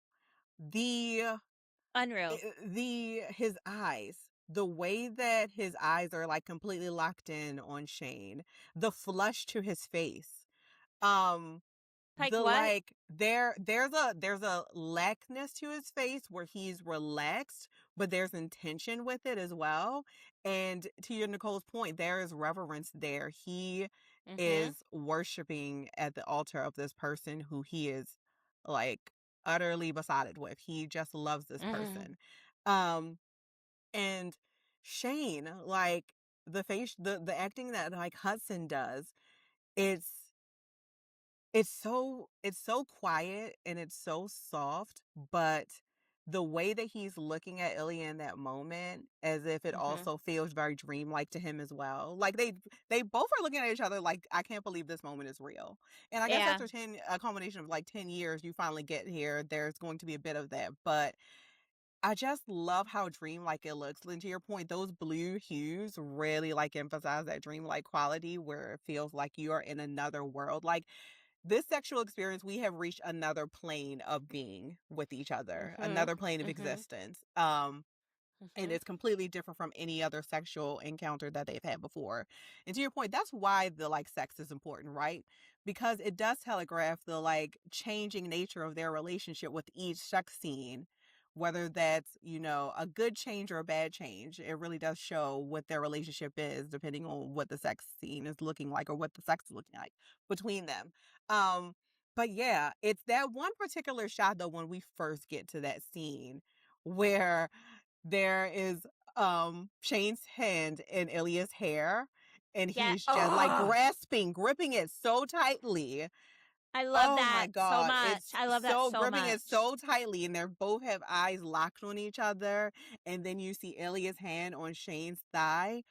Unreal. His eyes, the way that his eyes are like completely locked in on Shane, the flush to his face, Like the what? like there's a lackness to his face where he's relaxed, but there's intention with it as well. And to your Nicole's point, there is reverence there. He is worshiping at the altar of this person who he is like utterly besotted with. He just loves this person. And Shane, like the acting that like Hudson does, it's it's so quiet and it's so soft, but the way that he's looking at Ilya in that moment, as if it also feels very dreamlike to him as well. Like they both are looking at each other like, I can't believe this moment is real. And I guess after a combination of like 10 years, you finally get here. There's going to be a bit of that, but I just love how dreamlike it looks. And to your point, those blue hues really like emphasize that dreamlike quality where it feels like you are in another world. Like this sexual experience, we have reached another plane of being with each other, another plane of existence. And it's completely different from any other sexual encounter that they've had before. And to your point, that's why the like sex is important, right? Because it does telegraph the like changing nature of their relationship with each sex scene. Whether that's, you know, a good change or a bad change, it really does show what their relationship is, depending on what the sex scene is looking like or what the sex is looking like between them. But yeah, it's that one particular shot though when we first get to that scene where there is Shane's hand in Ilya's hair and he's just like gripping it so tightly. I love Oh that my so God. much. It's I love that so gripping much. it so tightly, and they both have eyes locked on each other. And then you see Ilya's hand on Shane's thigh.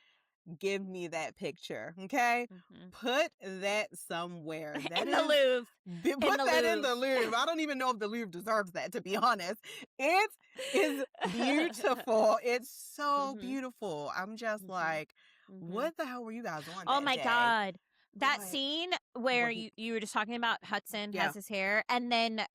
Give me that picture, okay? Put that somewhere. That In the is Louvre. put that in the Louvre. I don't even know if the Louvre deserves that, to be honest. It is beautiful. It's so beautiful. I'm just like, what the hell were you guys on Oh that my day? God. that What? scene Where where he you were just talking about Hudson Yeah. has his hair, and then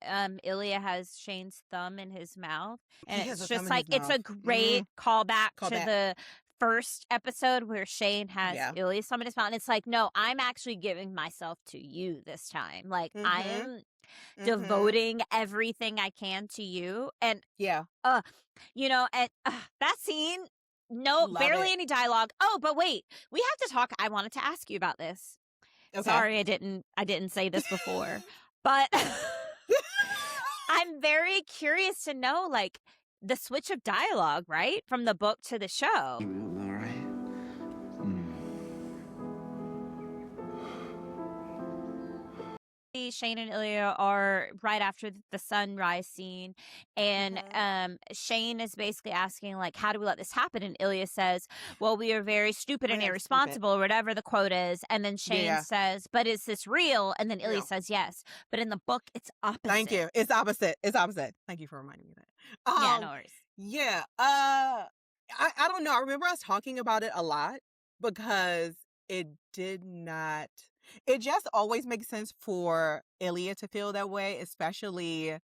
Ilya has Shane's thumb in his mouth, and He has it's a thumb just in like his it's a mouth. great callback Call to back. the first episode where Shane has Yeah. Ilya's thumb in his mouth, and it's like, no, I'm actually giving myself to you this time. Like I Mhm. am Mhm. devoting everything I can to you, and Yeah. you know, and that scene, no, Love barely it. any dialogue. Oh, but wait, we have to talk. I wanted to ask you about this. Okay. Sorry, I didn't say this before, but I'm very curious to know, like, the switch of dialogue, right, from the book to the show. You all right? Shane and Ilya are right after the sunrise scene, and Mhm. Shane is basically asking, like, how do we let this happen? And Ilya says, well, we are very stupid and Very stupid. irresponsible, or whatever the quote is. And then Shane Yeah. says, but is this real? And then Ilya Real. says yes, but in the book it's Thank opposite. you. It's opposite. It's opposite. Thank you for reminding me of that. Yeah, no worries. Yeah. I don't know. I remember us talking about it a lot because it did not it just always makes sense for Ilya to feel that way, especially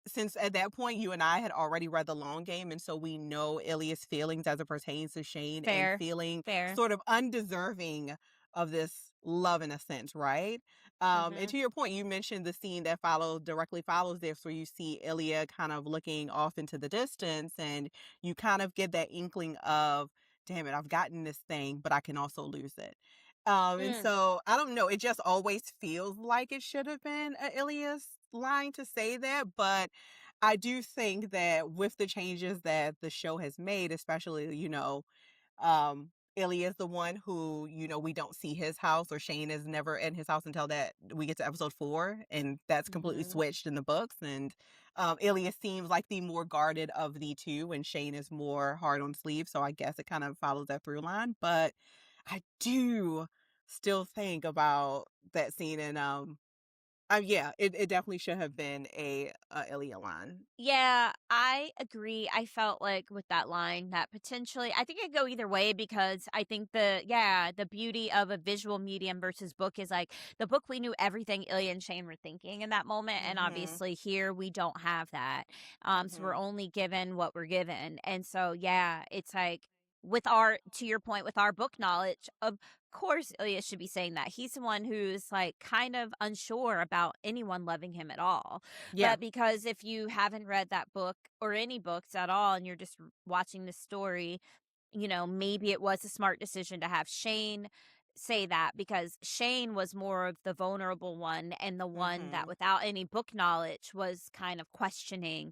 since at that point you and I had already read the long game, and so we know Ilya's feelings as it pertains to Shane and Fair. feeling Fair. sort of undeserving of this love in a sense, right? And to your point, you mentioned the scene that directly follows this, where you see Ilya kind of looking off into the distance, and you kind of get that inkling of, damn it, I've gotten this thing, but I can also lose it. And Mm. so I don't know. It just always feels like it should have been a Ilya's line to say that, but I do think that with the changes that the show has made, especially, Ilya is the one who, we don't see his house, or Shane is never in his house until that we get to episode 4, and that's completely Mm-hmm. switched in the books. And Ilya seems like the more guarded of the two, and Shane is more hard on sleeve. So I guess it kind of follows that through line. But I do still think about that scene, and yeah, it definitely should have been a Ilya line. Yeah, I agree. I felt like with that line that potentially, I think it could go either way, because I think the beauty of a visual medium versus book is, like, the book, we knew everything Ilya and Shane were thinking in that moment, and Mhm. obviously here we don't have that. So we're Mhm. only given what we're given, and so yeah, it's like, to your point, with our book knowledge, of course Ilya should be saying that. He's the one who's, like, kind of unsure about anyone loving him at all. Yeah. But because if you haven't read that book or any books at all, and you're just watching this story, maybe it was a smart decision to have Shane say that, because Shane was more of the vulnerable one, and the one that, Mhm. without any book knowledge, was kind of questioning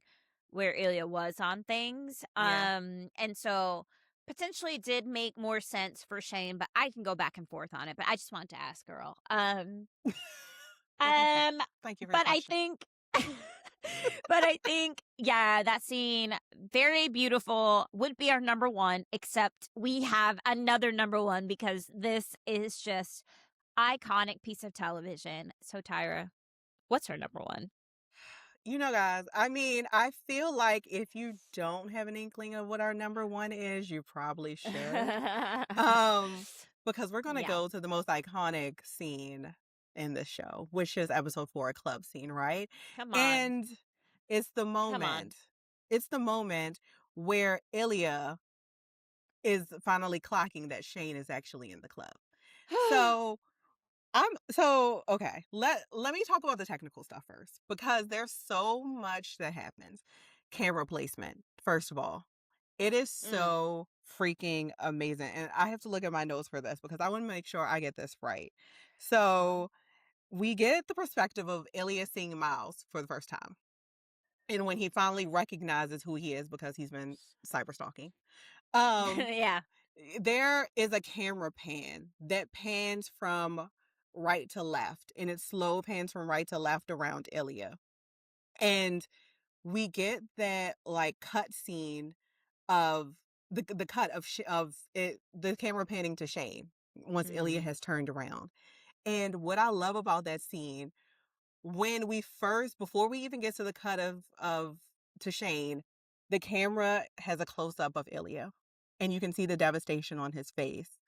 where Ilya was on things. Yeah. And so potentially it did make more sense for Shane, but I can go back and forth on it. But I just wanted to ask, girl. Well, thank you. Um, Thank you for the but I question. think, but I think, yeah, that scene, very beautiful, would be our number one, except we have another number one, because this is just iconic piece of television. So Tyra, what's our number one? Guys, I mean, I feel like if you don't have an inkling of what our number one is, you probably should. Um, because we're gonna Yeah. go to the most iconic scene in the show, which is episode 4, a club scene, right? Come on. And it's the Come on. moment. It's the moment where Ilya is finally clocking that Shane is actually in the club. So okay. Let me talk about the technical stuff first, because there's so much that happens. Camera placement, first of all. It is Mm. so freaking amazing. And I have to look at my notes for this because I want to make sure I get this right. So we get the perspective of Ilya seeing Miles for the first time. And when he finally recognizes who he is, because he's been cyber stalking. Um, Yeah. there is a camera pan that pans from right to left, and it slow pans from right to left around Ilya. And we get that, like, cut scene of the cut of it, the camera panning to Shane once Ilya Mm-hmm. has turned around. And what I love about that scene, before we even get to the cut of to Shane, the camera has a close up of Ilya, and you can see the devastation on his face.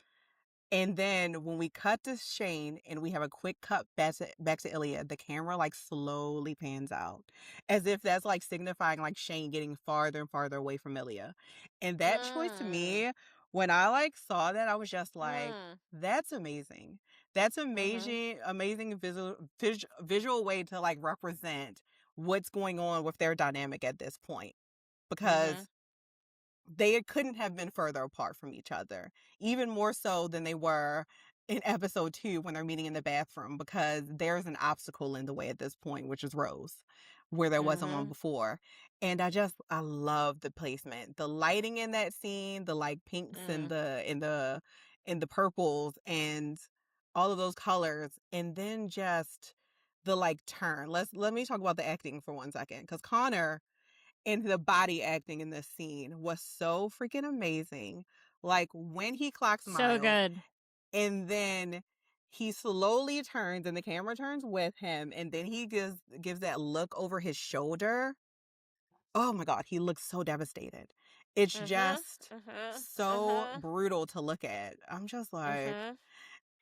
And then when we cut to Shane and we have a quick cut back to Ilya, the camera like slowly pans out as if that's like signifying like Shane getting farther and farther away from Ilya. And that choice to Mm. me, when I like saw that, I was just like, Mm. that's amazing. That's Mhm. amazing visual way to like represent what's going on with their dynamic at this point. Because Mhm. they couldn't have been further apart from each other, even more so than they were in episode 2 when they're meeting in the bathroom, because there's an obstacle in the way at this point, which is Rose, where there wasn't one Mhm. before. And I love the placement, the lighting in that scene, the like pinks and Mm. the purples and all of those colors, and then just the like turn. Let me talk about the acting for 1 second, because Connor and the body acting in this scene was so freaking amazing. Like when he clocks So Miles good. and then he slowly turns and the camera turns with him and then he gives that look over his shoulder. Oh my God, he looks so devastated. It's Mhm. just Mhm. so Mhm. brutal to look at. I'm just like, Mhm.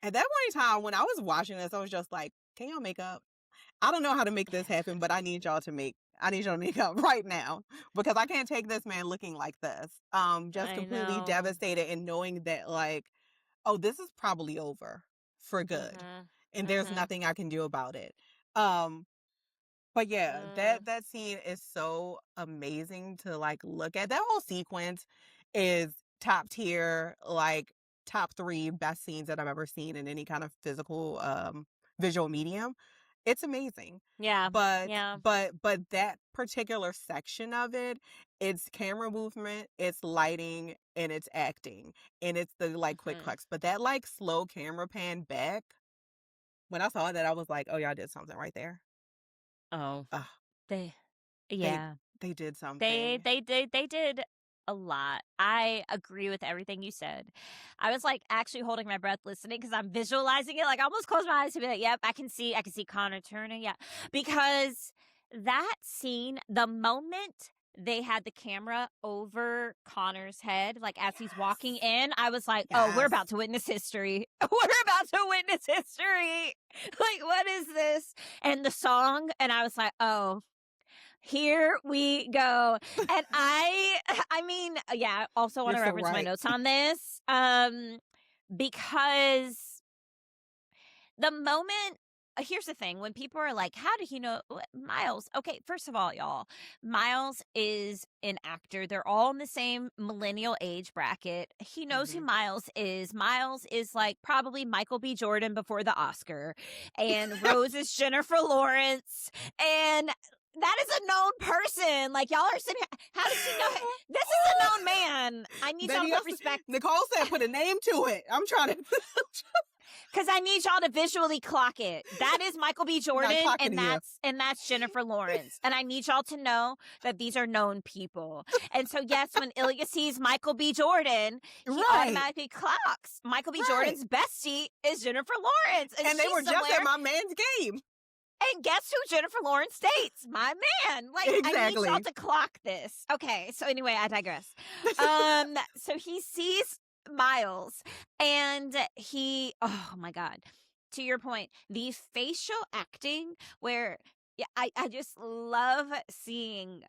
at that point in time when I was watching this, I was just like, can y'all make up? I don't know how to make this happen, but I need y'all to make up right now, because I can't take this man looking like this. Just I completely know. devastated and knowing that like, oh, this is probably over for good. Mhm. And there's Mhm. nothing I can do about it. Um, but yeah, Mm. that scene is so amazing to like look at. That whole sequence is top tier, like top 3 best scenes that I've ever seen in any kind of physical visual medium. It's amazing. Yeah. But Yeah. that particular section of it, it's camera movement, it's lighting, and it's acting. And it's the like quick Mhm. cuts. But that like slow camera pan back, when I saw that, I was like, oh, y'all did something right there. Oh. Ugh. They They yeah. they did They something. they did they did a lot. I agree with everything you said. I was like actually holding my breath listening because I'm visualizing it. Like I almost close my eyes to be like, yep, I can see Connor turning. Yeah. Because that scene, the moment they had the camera over Connor's head, like as he's walking Yes. in, I was like, oh, we're Yes. about to witness history. We're about to witness history. Like, what is this? And the song, and I was like, oh, here we go. And I mean, yeah, I also want You're to so reference my right. notes on this. Because the moment here's the thing, when people are like, how did he know Miles? Okay, first of all, y'all, Miles is an actor. They're all in the same millennial age bracket. He knows who Mhm. Miles is. Miles is like probably Michael B. Jordan before the Oscar, and Rose is Jennifer Lawrence, and that is a known person. Like, y'all are sitting how does he know this is a known man? I need y'all to Baby, put respect. Nicole said put a name to it. I'm trying to Because I need y'all to visually clock it. That is Michael B. not Jordan, clocking you. and that's Jennifer Lawrence. And I need y'all to know that these are known people. And so yes, when Ilya sees Michael B. Jordan, he Right. automatically clocks. Michael B. Right. Jordan's bestie is Jennifer Lawrence, and And they she's were just somewhere. at my man's game. And guess who Jennifer Lawrence dates? My man. Like, I need y'all Exactly. to clock this. Okay, so anyway, I digress. So he sees Miles and oh my God. To your point, the facial acting where yeah, I just love seeing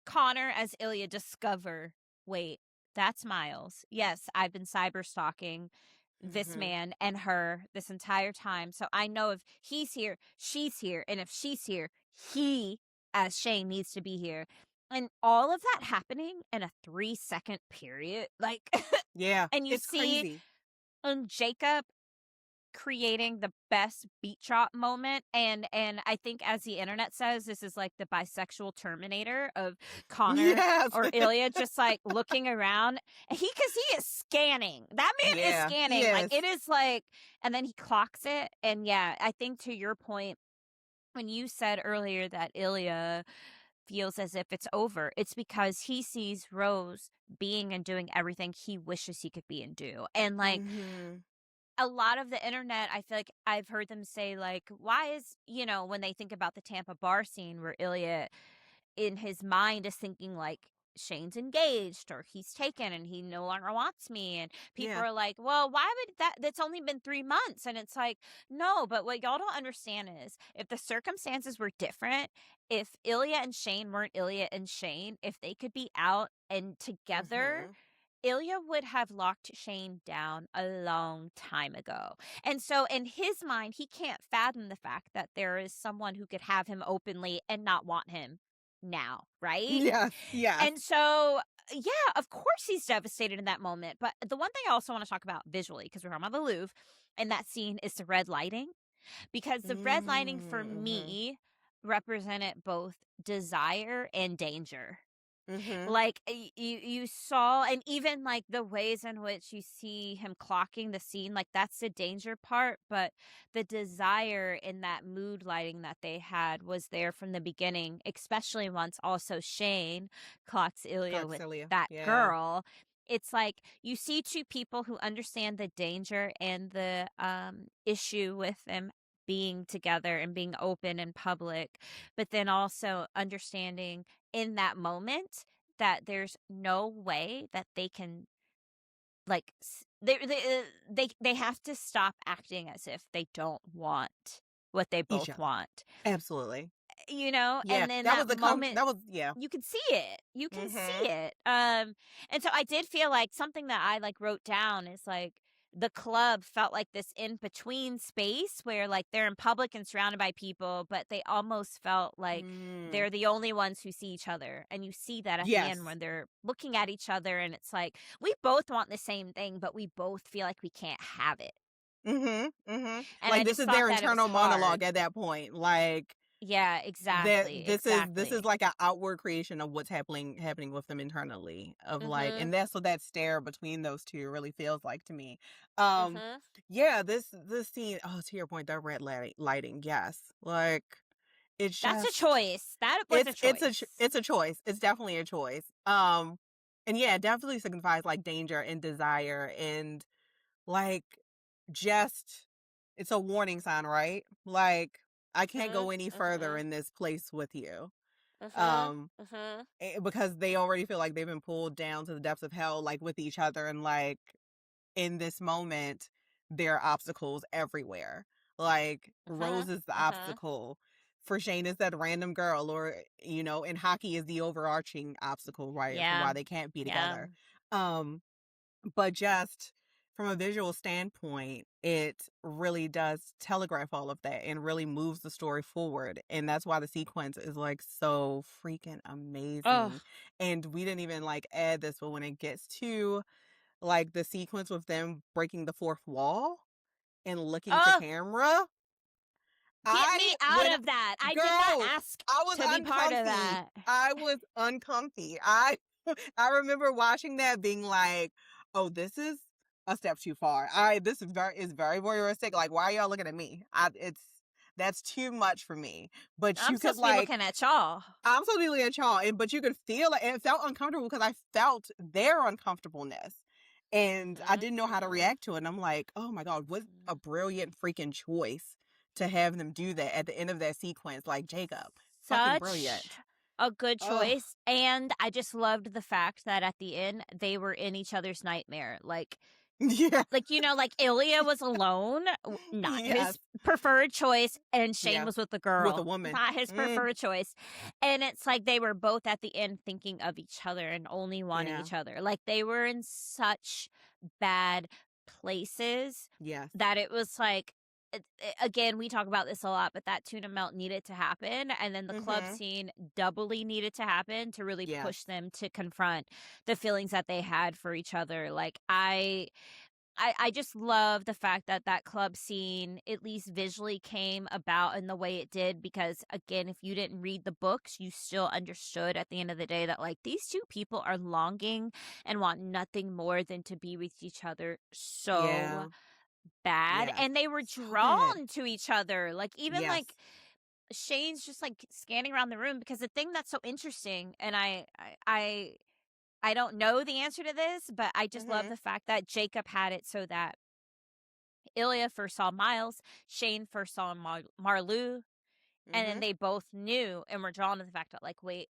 Connor as Ilya discover, wait, that's Miles. Yes, I've been cyber stalking this Mhm. man and her this entire time. So I know if he's here, she's here. And if she's here, he, as Shane, needs to be here. And all of that happening in a 3-second period. Like, Yeah, and you it's see crazy. Jacob creating the best beat drop moment, and I think, as the internet says, this is like the bisexual Terminator of Connor Yes. or Ilya just like looking around, and because he is scanning, that man is Yeah, he scanning, like is. it is like, and then he clocks it. And yeah, I think to your point, when you said earlier that Ilya feels as if it's over, it's because he sees Rose being and doing everything he wishes he could be and do. And like, Mhm. a lot of the internet, I feel like I've heard them say, like, why is, when they think about the Tampa bar scene where Ilya in his mind is thinking, like, Shane's engaged or he's taken and he no longer wants me. And people Yeah. are like, well, why would that's only been 3 months. And it's like, no, but what y'all don't understand is if the circumstances were different, if Ilya and Shane weren't Ilya and Shane, if they could be out and together, Mhm. Ilya would have locked Shane down a long time ago. And so in his mind, he can't fathom the fact that there is someone who could have him openly and not want him now, right? Yes, yes. And so, yeah, of course he's devastated in that moment. But the one thing I also want to talk about visually, because we're talking about the Louvre, and that scene is the red lighting. Because the red lighting for Mhm. me represented both desire and danger. Mhm. Like you saw, and even like the ways in which you see him clocking the scene, like that's the danger part, but the desire in that mood lighting that they had was there from the beginning, especially once also Shane clocks Ilya with Coxilia. that Yeah. girl. It's like you see two people who understand the danger and the issue with them being together and being open in public, but then also understanding in that moment that there's no way that they can like they have to stop acting as if they don't want what they Each both other. want, Absolutely. and Yeah. then That was that the moment that was yeah. you can see it. You can see Mhm. it. And so I did feel like something that I like wrote down is like the club felt like this in between space where like they're in public and surrounded by people, but they almost felt like Mm. they're the only ones who see each other. And you see that at the end Yes. when they're looking at each other and it's like we both want the same thing, but we both feel like we can't have it. Mhm. Mhm. And I Like this just is thought their that it was internal monologue hard. at that point. Like Yeah, that exactly. this is Exactly. like an outward creation of what's happening with them internally of like, Mhm. and that's what that stare between those two really feels like to me. um Mhm. yeah, this scene, oh, to your point, that red lighting, yes, like it's That's a just choice. That was a choice. it's a choice, it's definitely a choice. And yeah, it definitely signifies like danger and desire and like just it's a warning sign, right? Like I can't Mhm. go any further Mhm. in this place with you. Mhm. Um Mhm. because they already feel like they've been pulled down to the depths of hell like with each other, and like in this moment there are obstacles everywhere. Like Rose Mhm. is the Mhm. obstacle. For Shane is that random girl, or and hockey is the overarching obstacle, right, for Yeah. why they can't be Yeah. together. Um but just from a visual standpoint, it really does telegraph all of that and really moves the story forward. And that's why the sequence is like so freaking Oh. amazing. And we didn't even like add this, but when it gets to like the sequence with them breaking the fourth wall and looking to Oh, camera, get me I out when of that. I did not girl, ask I was to be part of uncomfy. that. I was uncomfy. I remember watching that being like, "Oh, this is a step too far. This is very voyeuristic. Like, why are y'all looking at me? That's too much for me." But I'm you could supposed to be like, looking at y'all. I'm so deeply at y'all, but you could feel it. And it felt uncomfortable because I felt their uncomfortableness, and I Mhm. didn't know how to Mhm. react to it. And I'm like, "Oh my god, what a Mhm. brilliant freaking choice to have them do that at the end of that sequence!" Like Jacob, fucking Such brilliant. a good Oh choice. And I just loved the fact that at the end they were in each other's nightmare. yeah, Like, like Ilya was alone, not yes, his preferred choice, and Shane yeah, was with the with a girl, woman. not his Mm, preferred choice. And it's like they were both at the end thinking of each other and only wanting yeah, each other. Like they were in such bad places yes. that it was like, again, we talk about this a lot, but that tuna melt needed to happen. And then the club Mhm. scene doubly needed to happen to really Yes. push them to confront the feelings that they had for each other. Like, I just love the fact that that club scene, at least visually, came about in the way it did because, again, if you didn't read the books, you still understood at the end of the day that, like, these two people are longing and want nothing more than to be with each other so Yeah. bad. Yes. And they were So bad. drawn to each other. Like, even, Yes. like, Shane's just, like, scanning around the room because the thing that's so interesting, and I don't know the answer to this, but I just love Mhm. the fact that Jacob had it so that Ilya first saw Miles, Shane first saw Marlou, and then Mhm. they both knew and were drawn to the fact that, like, wait,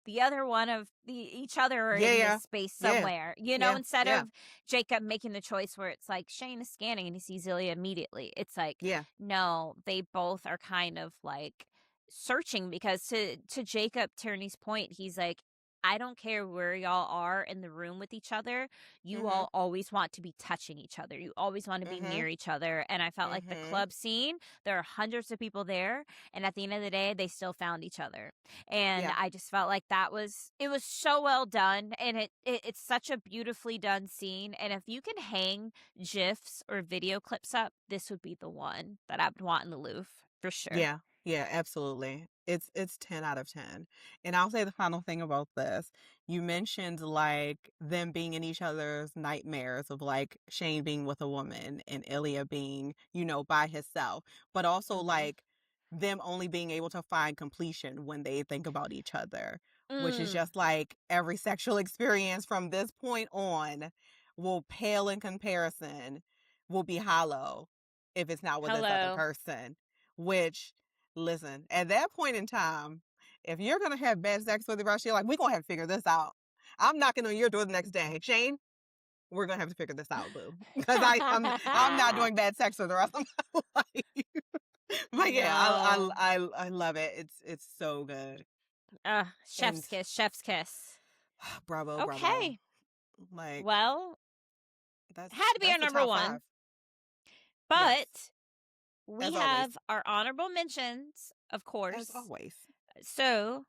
the other one of each other are in Yeah. this space Yeah. somewhere, Yeah. instead Yeah. of Jacob making the choice where it's like Shane is scanning and he sees Ilya immediately. It's like, Yeah. no, they both are kind of like searching, because to Jacob Tierney's point, he's like, I don't care where y'all are in the room with each other. You Mhm. all always want to be touching each other. You always want to be near Mhm. each other. And I felt like the Mhm. club scene, there are hundreds of people there. And at the end of the day, they still found each other. And Yeah. I just felt like it was so well done. And it's such a beautifully done scene. And if you can hang GIFs or video clips up, this would be the one that I would want in the Louvre for sure. Yeah. Yeah, absolutely. It's 10 out of 10. And I'll say the final thing about this. You mentioned like them being in each other's nightmares of like Shane being with a woman and Ilya being, by himself, but also Mhm. like them only being able to find completion when they think about each other, which is Mm. just like every sexual experience from this point on will pale in comparison, will be hollow if it's not with this other Hello. person, which, listen, at that point in time, if you're gonna have bad sex with the rest, you're like, we're gonna have to figure this out. I'm knocking on your door the next day. Shane, we're gonna have to figure this out, boo. Because I'm not doing bad sex for the rest of my life. But yeah, No. I love it. It's so good. Chef's And kiss, chef's kiss. bravo, bravo. Okay. Like Well, had to be our that's the number top one. 5. Yes, But we as always. have our honorable mentions, of course. As always. So,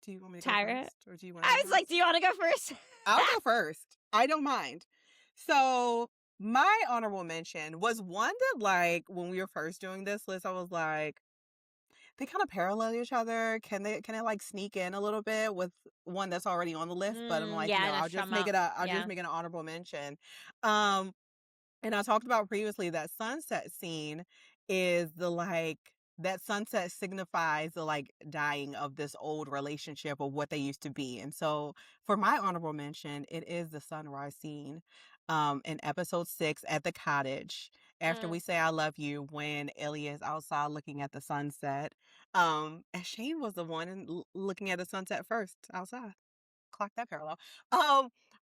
Do you want me to go Tyra, first, or do you want to I go was like, first? do you want to go first? I'll go first. I don't mind. So my honorable mention was one that, like, when we were first doing this list, I was like, they kind of parallel each other. Can it like sneak in a little bit with one that's already on the list? But I'm like, Yeah, I'll that's just from make out. it a I'll Yeah. just make it an honorable mention. Um, and I talked about previously that sunset scene is that sunset signifies the like dying of this old relationship of what they used to be. And so for my honorable mention, it is the sunrise scene in episode 6 at the cottage. After we say I love you, when Ilya is outside looking at the sunset. And Shane was the one looking at the sunset first outside. Clock that parallel.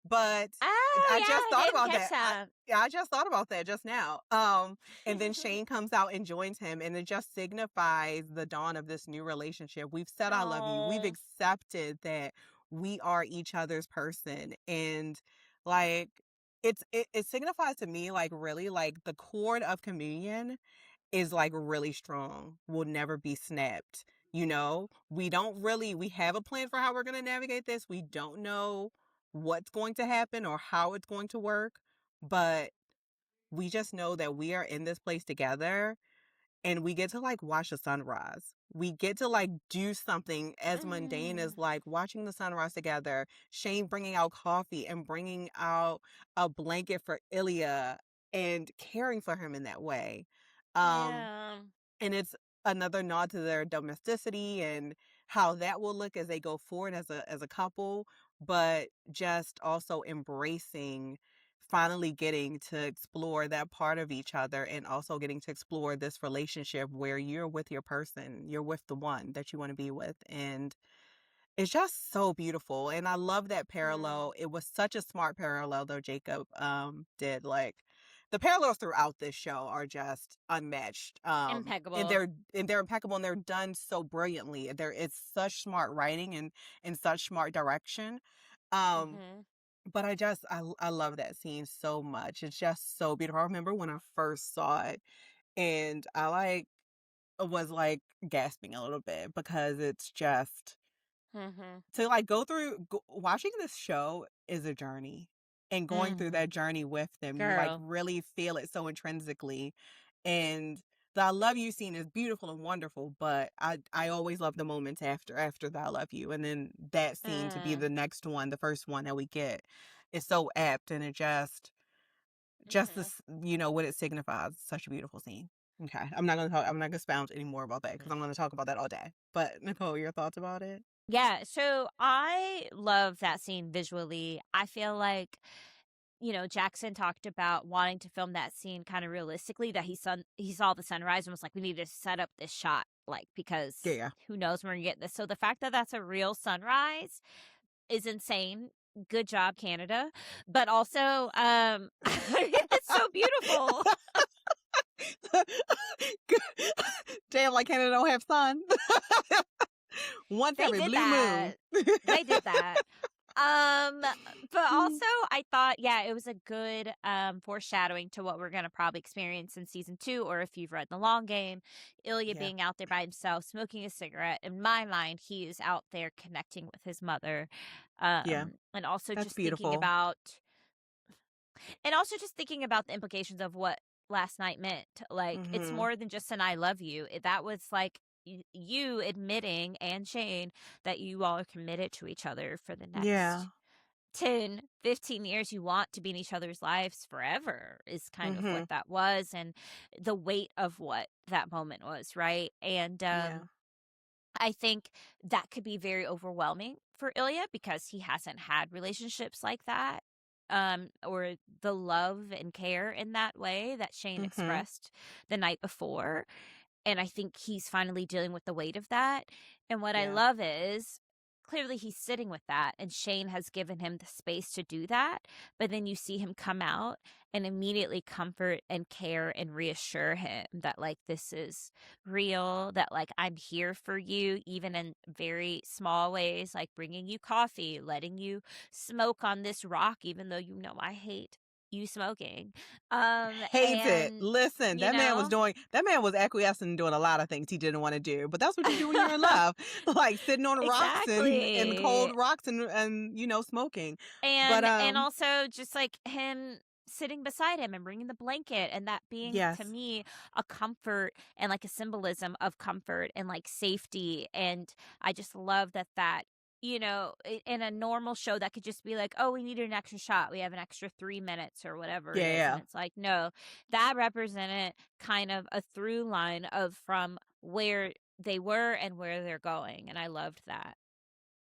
But Oh, I yeah, just I thought didn't about catch that. that. Yeah, I just thought about that just now. And then Shane comes out and joins him, and it just signifies the dawn of this new relationship. We've said I love you. We've Oh. accepted that we are each other's person, and like it signifies to me like really like the cord of communion is like really strong, will never be snapped. We have a plan for how we're going to navigate this. We don't know what's going to happen or how it's going to work, but we just know that we are in this place together and we get to like watch the sunrise. We get to like do something as mundane as like watching the sunrise together. Shane bringing out coffee and bringing out a blanket for Ilya and caring for him in that way. Um, Yeah. and it's another nod to their domesticity and how that will look as they go forward as a couple, but just also embracing finally getting to explore that part of each other and also getting to explore this relationship where you're with your person, you're with the one that you want to be with. And it's just so beautiful. And I love that parallel. It was such a smart parallel though Jacob did. Like the parallels throughout this show are just unmatched. And Impeccable. they're impeccable and they're done so brilliantly. It's such smart writing and such smart direction. Um but I love that scene so much. It's just so beautiful. I remember when I first saw it and I like was like gasping a little bit because it's just to like watching this show is a journey, and going through that journey with them, you like Girl. really feel it so intrinsically. And the I love you scene is beautiful and wonderful, but I always love the moments after the I love you, and then that scene to be the next one, the first one that we get, is so apt, and it just this, what it signifies. Such a beautiful scene. Okay, I'm not gonna expound any more about that because I'm gonna talk about that all day. But Nicole, your thoughts about it? Yeah, so I love that scene visually. I feel like Jackson talked about wanting to film that scene kind of realistically, that he saw the sunrise and was like, we need to set up this shot, like, because Yeah. who knows when we're going to get this. So the fact that that's a real sunrise is insane. Good job, Canada. But also, it's so beautiful. Damn, like Canada don't have sun. Once They every did blue that. moon. They did that. But also I thought, yeah, it was a good foreshadowing to what we're going to probably experience in season 2, or if you've read The Long Game, Ilya Yeah. being out there by himself, smoking a cigarette. In my mind, he is out there connecting with his mother. Yeah. And also That's just beautiful. thinking about the implications of what last night meant. Like, it's Mhm. more than just an I love you. That was like you admitting, and Shane, that you all are committed to each other for the next Yeah. 10, 15 years. You want to be in each other's lives forever is kind of Mhm. what that was, and the weight of what that moment was, right? And Yeah. I think that could be very overwhelming for Ilya because he hasn't had relationships like that, or the love and care in that way that Shane Mhm. expressed the night before. And I think he's finally dealing with the weight of that. And what I Yeah. love is clearly he's sitting with that, and Shane has given him the space to do that. But then you see him come out and immediately comfort and care and reassure him that, like, this is real, that, like, I'm here for you, even in very small ways, like bringing you coffee, letting you smoke on this rock, even though I hate you smoking. Hates it. And Listen, you that man know was acquiescing and doing a lot of things he didn't want to do. But that's what you do when you're in love. Like sitting on rocks and cold Exactly. rocks and smoking. But And also just like him sitting beside him and bringing the blanket, and that being to yes. me a comfort and like a symbolism of comfort and like safety. And I just love that in a normal show that could just be like, oh, we needed an extra shot, we have an extra 3 minutes or whatever it is. Yeah. And it's like, no, that represented kind of a through line of from where they were and where they're going, and I loved that.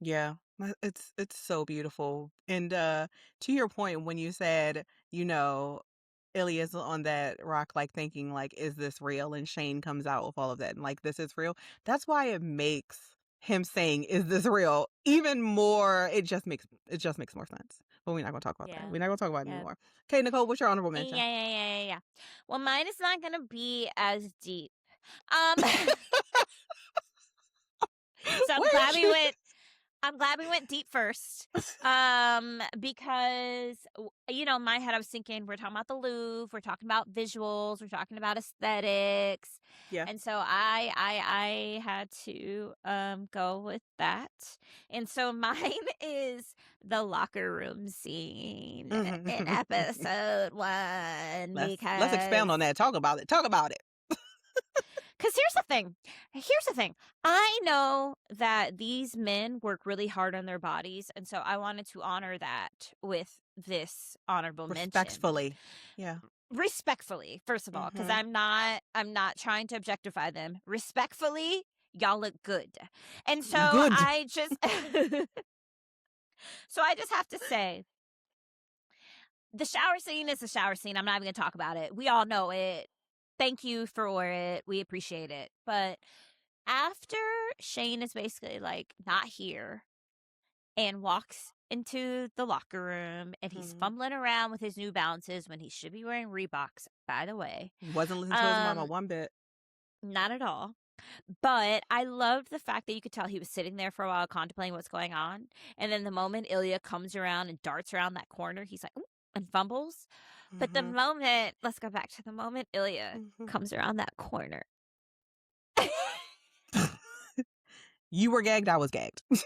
Yeah. It's so beautiful. And to your point when you said, Ilya's on that rock, like thinking like, is this real? And Shane comes out with all of that and like, this is real. That's why it makes him saying, is this real? Even more, it just makes more sense. But we're not gonna talk about that. Yeah. We're not gonna talk about it Yeah. anymore. Okay, Nicole, what's your honorable mention? Yeah. Well, mine is not gonna be as deep. So I'm Where glad is we she? went. I'm glad we went deep first. Because in my head I was thinking we're talking about the Louvre, we're talking about visuals, we're talking about aesthetics. Yeah. And so I had to go with that. And so mine is the locker room scene in episode 1. Let's expound on that. Talk about it. Because here's the thing. I know that these men work really hard on their bodies, and so I wanted to honor that with this honorable mention. Respectfully. Yeah. Respectfully, first of all, because Mhm. I'm not trying to objectify them. Respectfully, y'all look good. And so Good. I just have to say, the shower scene is the shower scene. I'm not even going to talk about it. We all know it. Thank you for it. We appreciate it. But after Shane is basically like not here and walks into the locker room and he's Mhm. fumbling around with his New Balances when he should be wearing Reeboks, by the way. Wasn't listening to his mama one bit. Not at all. But I loved the fact that you could tell he was sitting there for a while contemplating what's going on. And then the moment Ilya comes around and darts around that corner, he's like, ooh, and fumbles. But the moment, let's go back to the moment Ilya comes around that corner. You were gagged, I was gagged. And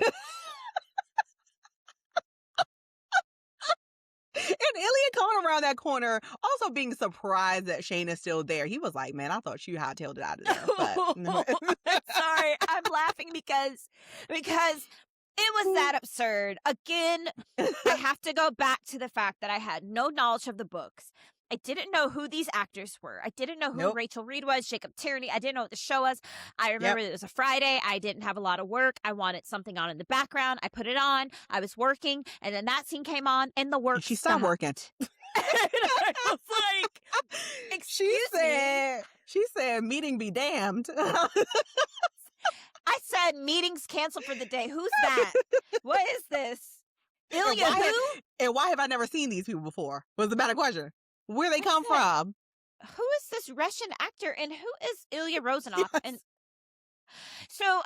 Ilya coming around that corner, also being surprised that Shane is still there. He was like, man, I thought you hightailed it out of there. But Sorry, I'm laughing because it was that absurd. Again, I have to go back to the fact that I had no knowledge of the books. I didn't know who these actors were. I didn't know who Nope. Rachel Reed was, Jacob Tierney. I didn't know what the show was. I remember it was a Friday. I didn't have a lot of work. I wanted something on in the background. I put it on. I was working. And then that scene came on and the work she stopped working. And I was like, excuse me. She said, meeting be damned. I said, meetings canceled for the day. Who's that? What is this? Ilya who? And why have I never seen these people before? Was the better question. Where they come from? Who is this Russian actor and who is Ilya Rozanov? Yes. And so,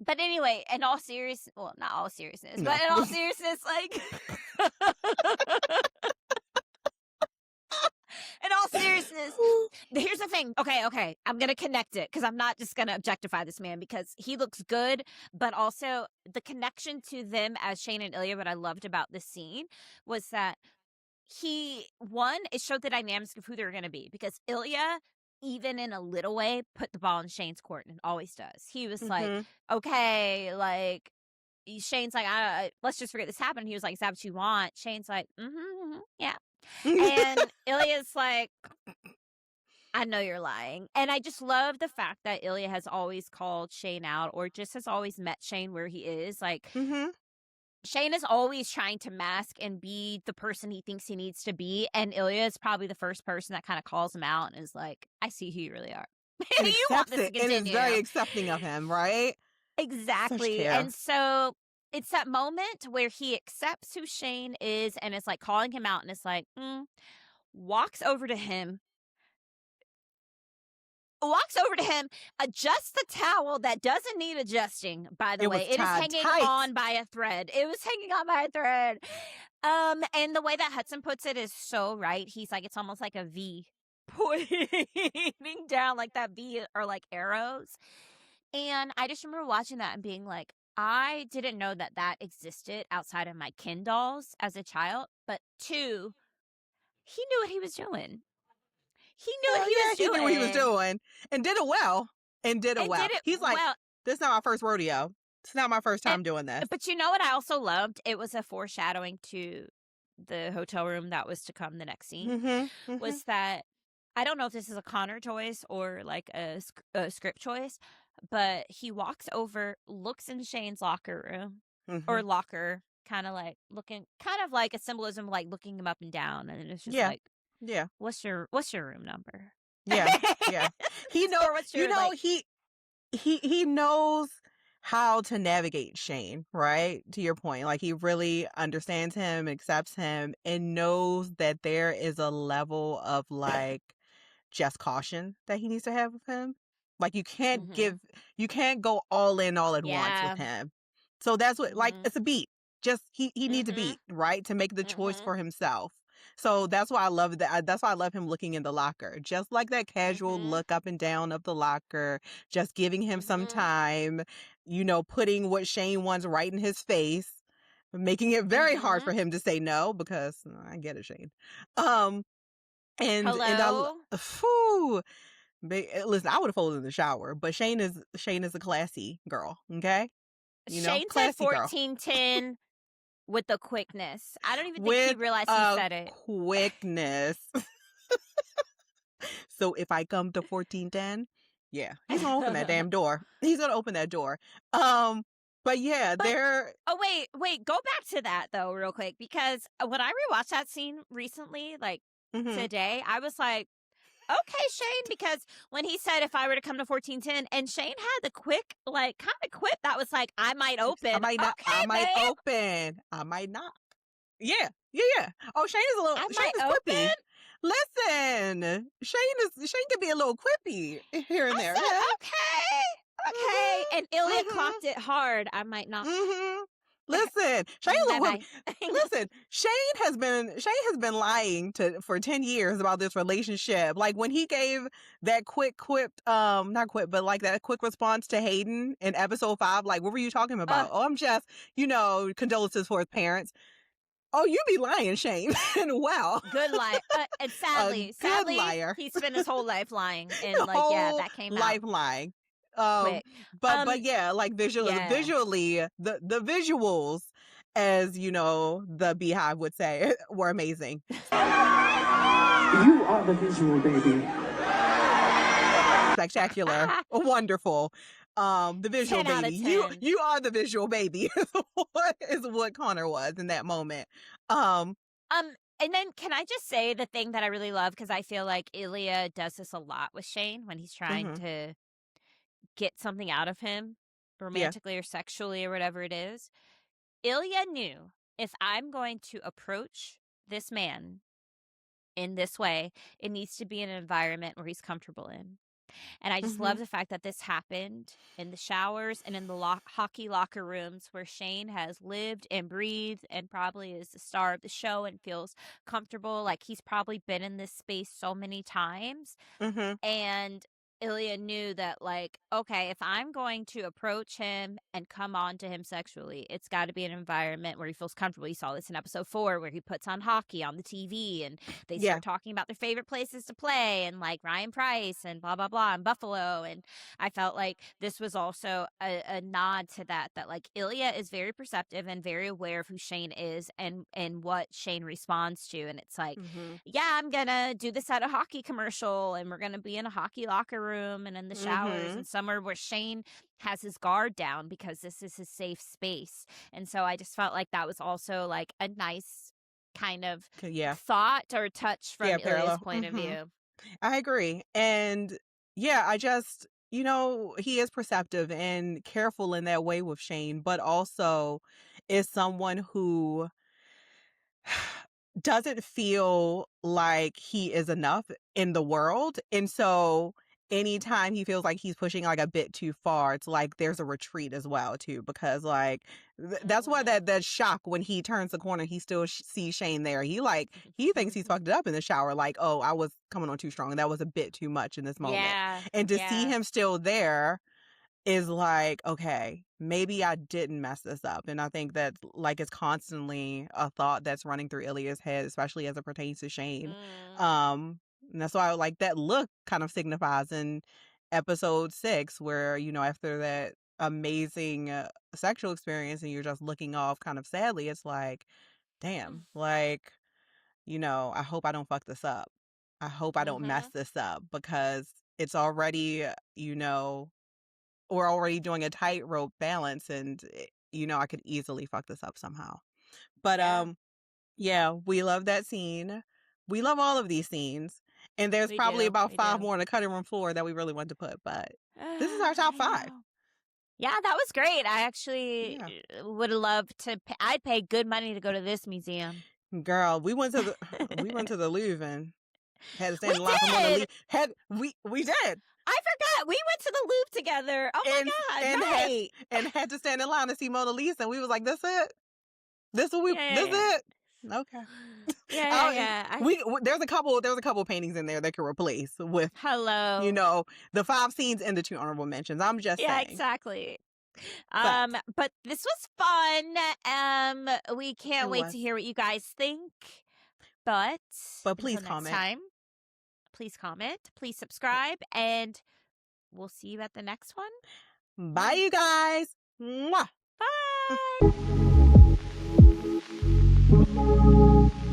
but anyway, in all seriousness, well, not all seriousness, No. but in all seriousness, like, in all seriousness, here's the thing. Okay, I'm going to connect it because I'm not just going to objectify this man because he looks good, but also the connection to them as Shane and Ilya, what I loved about this scene was that it showed the dynamics of who they were going to be because Ilya, even in a little way, put the ball in Shane's court and always does. He was like, okay, like, Shane's like, let's just forget this happened. He was like, is that what you want? Shane's like, yeah. And Ilya's like, I know you're lying. And I just love the fact that Ilya has always called Shane out or just has always met Shane where he is. Like, Shane is always trying to mask and be the person he thinks he needs to be. And Ilya is probably the first person that kind of calls him out and is like, I see who you really are. And you want this to and continue. is very accepting of him, right? Exactly. And so it's that moment where he accepts who Shane is and is like calling him out and is like, walks over to him, adjusts the towel that doesn't need adjusting, by the way. It is hanging on by a thread. And the way that Hudson puts it is so right. He's like, it's almost like a V pointing down like that V or like arrows. And I just remember watching that and being like, I didn't know that existed outside of my Ken dolls as a child. But 2, he knew what he was doing. He knew what he was doing and did it well. He's like, this is not my first rodeo. It's not my first time doing this. But you know what I also loved? It was a foreshadowing to the hotel room that was to come the next scene. Was that, I don't know if this is a Connor choice or like a script choice, but he walks over, looks in Shane's locker room or locker, kind of like a symbolism, like looking him up and down. And it's just like, yeah. What's your room number? Yeah. He knows, he knows how to navigate Shane, right? To your point, like he really understands him, accepts him, and knows that there is a level of like just caution that he needs to have with him. Like you can't go all in all at once with him. So that's what, like, it's a beat. Just he needs a beat, right, to make the choice for himself. So that's why I love that. That's why I love him looking in the locker. Just like that casual look up and down of the locker, just giving him some time, putting what Shane wants right in his face, making it very hard for him to say no, because I get it, Shane. Listen, I would have folded in the shower, but Shane is a classy girl, okay? Shane said 1410 with the quickness. I don't even think he realized he said it. Quickness. So if I come to 1410, yeah, he's gonna open that damn door. He's gonna open that door. But yeah, they're. Oh wait, go back to that though, real quick, because when I rewatched that scene recently, like today, I was like, okay, Shane, because when he said if I were to come to 1410, and Shane had the quick, like, kind of quip that was like, I might open. I might not. Okay, I might open. I might not. Yeah. Oh, Shane is a little. Shane is quippy. Listen, Shane can be a little quippy here and there. Said, okay. And Ilya clocked it hard. I might not. Listen, Shane. Listen, Shane has been lying for 10 years about this relationship. Like when he gave that quick not quick, but like that quick response to Hayden in episode 5. Like, what were you talking about? I'm just, condolences for his parents. Oh, you be lying, Shane. And wow. Good lie. And sadly, liar. He spent his whole life lying. And that came out. Life lying. Quick. But yeah, like visually, the visuals, as the Beehive would say, were amazing. You are the visual, baby. Spectacular. Wonderful. The visual 10 baby. out of 10. You are the visual baby is what Connor was in that moment. And And then can I just say the thing that I really love, because I feel like Ilya does this a lot with Shane when he's trying Mhm. to get something out of him, Yeah. romantically or sexually or whatever it is. Ilya knew, if I'm going to approach this man in this way, it needs to be in an environment where he's comfortable in. And I just love Mhm. the fact that this happened in the showers and in the hockey locker rooms where Shane has lived and breathed and probably is the star of the show and feels comfortable. Like, he's probably been in this space so many times. Mhm. And Ilya knew that, like, okay, if I'm going to approach him and come on to him sexually, it's got to be an environment where he feels comfortable. You saw this in episode 4 where he puts on hockey on the TV and they Yeah. start talking about their favorite places to play and, like, Ryan Price and blah, blah, blah, and Buffalo. And I felt like this was also a nod to that, like, Ilya is very perceptive and very aware of who Shane is and what Shane responds to. And it's like, Mhm. yeah, I'm going to do this at a hockey commercial and we're going to be in a hockey locker room and in the showers Mhm. and somewhere where Shane has his guard down because this is his safe space. And so I just felt like that was also like a nice kind of Yeah. thought or touch from Yeah, Ilya's parallel. point of view. I agree. And yeah, I just, he is perceptive and careful in that way with Shane, but also is someone who doesn't feel like he is enough in the world. And so anytime he feels like he's pushing like a bit too far, it's like there's a retreat as well too, because like that's why that shock when he turns the corner, he still sees Shane there. He thinks he's fucked it up in the shower, like, oh, I was coming on too strong, that was a bit too much in this moment. Yeah. And to see him still there is like, okay, maybe I didn't mess this up. And I think that like it's constantly a thought that's running through Ilya's head, especially as it pertains to Shane. And that's why like that look kind of signifies in episode 6, where, after that amazing sexual experience and you're just looking off kind of sadly, it's like, damn, like, I hope I don't fuck this up. I hope I don't mess this up, because it's already, we're already doing a tightrope balance, and I could easily fuck this up somehow. But yeah, we love that scene. We love all of these scenes, and there's We probably do, about we 5 do. more on the cutting room floor that we really want to put, but this is our top 5. Yeah, that was great. I actually Yeah. would love to I'd pay good money to go to this museum. Girl, we went to the Louvre and had to stand We in line for Mona did! Lisa. We did. I forgot. We went to the Louvre together. Oh my God, right. Had to stand in line to see Mona Lisa, and we was like, "This it? This it? Okay." Yeah. There's a couple paintings in there that could replace with Hello. the 5 scenes and the 2 honorable mentions. I'm just Yeah, saying. exactly. But But this was fun. We can't it wait was. to hear what you guys think. But please until comment. next time, please comment, please subscribe, and we'll see you at the next one. Bye, you guys. Mwah. Bye.